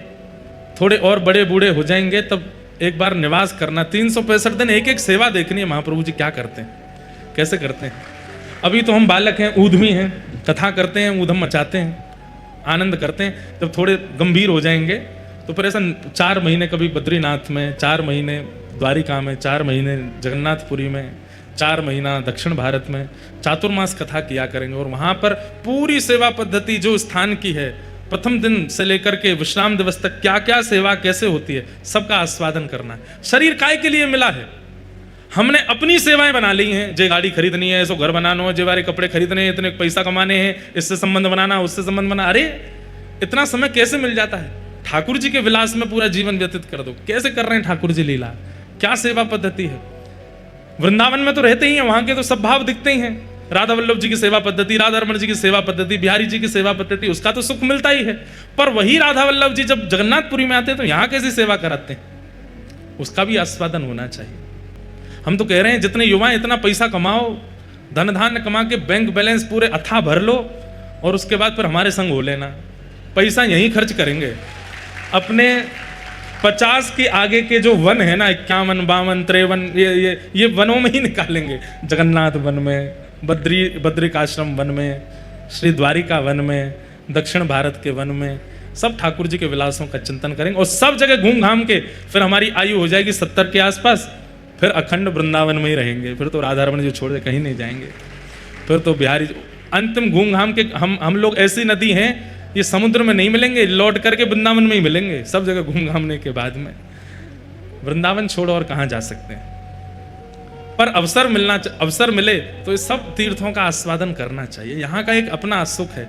थोड़े और बड़े बूढ़े हो जाएंगे तब एक बार निवास करना, 365 दिन एक एक सेवा देखनी है महाप्रभु जी क्या करते हैं, कैसे करते हैं। अभी तो हम बालक हैं, ऊधमी हैं, कथा करते हैं, ऊधम मचाते हैं, आनंद करते हैं। जब थोड़े गंभीर हो जाएंगे तो फिर ऐसा 4 महीने कभी बद्रीनाथ में, 4 महीने द्वारिका में, 4 महीने जगन्नाथपुरी में, 4 महीना दक्षिण भारत में चातुर्मास कथा किया करेंगे। और वहाँ पर पूरी सेवा पद्धति जो स्थान की है, प्रथम दिन से लेकर के विश्राम दिवस तक क्या क्या सेवा कैसे होती है, सबका आस्वादन करना है। शरीर काय के लिए मिला है? हमने अपनी सेवाएं बना ली हैं। जे गाड़ी खरीदनी है, सो घर बनाना है, जे वारे कपड़े खरीदने हैं, इतने पैसा कमाने हैं, इससे संबंध बनाना, उससे संबंध बना। अरे इतना समय कैसे मिल जाता है? ठाकुर जी के विलास में पूरा जीवन व्यतीत कर दो। कैसे कर रहे हैं ठाकुर जी लीला, क्या सेवा पद्धति है। वृंदावन में तो रहते ही हैं, वहां के तो सब भाव दिखते ही हैं। राधा वल्लभ जी की सेवा पद्धति, राधा रमण जी की सेवा पद्धति, बिहारी जी की सेवा पद्धति, उसका तो सुख मिलता ही है। पर वही राधा वल्लभ जी जब जगन्नाथपुरी में आते हैं तो यहाँ कैसी सेवा कराते हैं, उसका भी आस्वादन होना चाहिए। हम तो कह रहे हैं जितने युवा इतना पैसा कमाओ, धन धान्य कमा के बैंक बैलेंस पूरे अथाह भर लो, और उसके बाद फिर हमारे संग हो लेना। पैसा यहीं खर्च करेंगे। अपने 50 के आगे के जो वन है ना, 51, 52, 53, ये वनों में ही निकालेंगे। जगन्नाथ वन में, बद्रिकाश्रम वन में, श्री द्वारिका वन में, दक्षिण भारत के वन में, सब ठाकुर जी के विलासों का चिंतन करेंगे। और सब जगह घूम घाम के फिर हमारी आयु हो जाएगी 70 के आसपास, फिर अखंड वृंदावन में ही रहेंगे। फिर तो राधा रमण जी छोड़ दे कहीं नहीं जाएंगे। फिर तो बिहारी अंतिम घूम घाम के हम लोग ऐसी नदी हैं, ये समुद्र में नहीं मिलेंगे, लौट करके वृंदावन में ही मिलेंगे। सब जगह घूम घामने के बाद में वृंदावन छोड़ और कहाँ जा सकते हैं। पर अवसर मिले तो इस सब तीर्थों का आस्वादन करना चाहिए। यहाँ का एक अपना सुख है।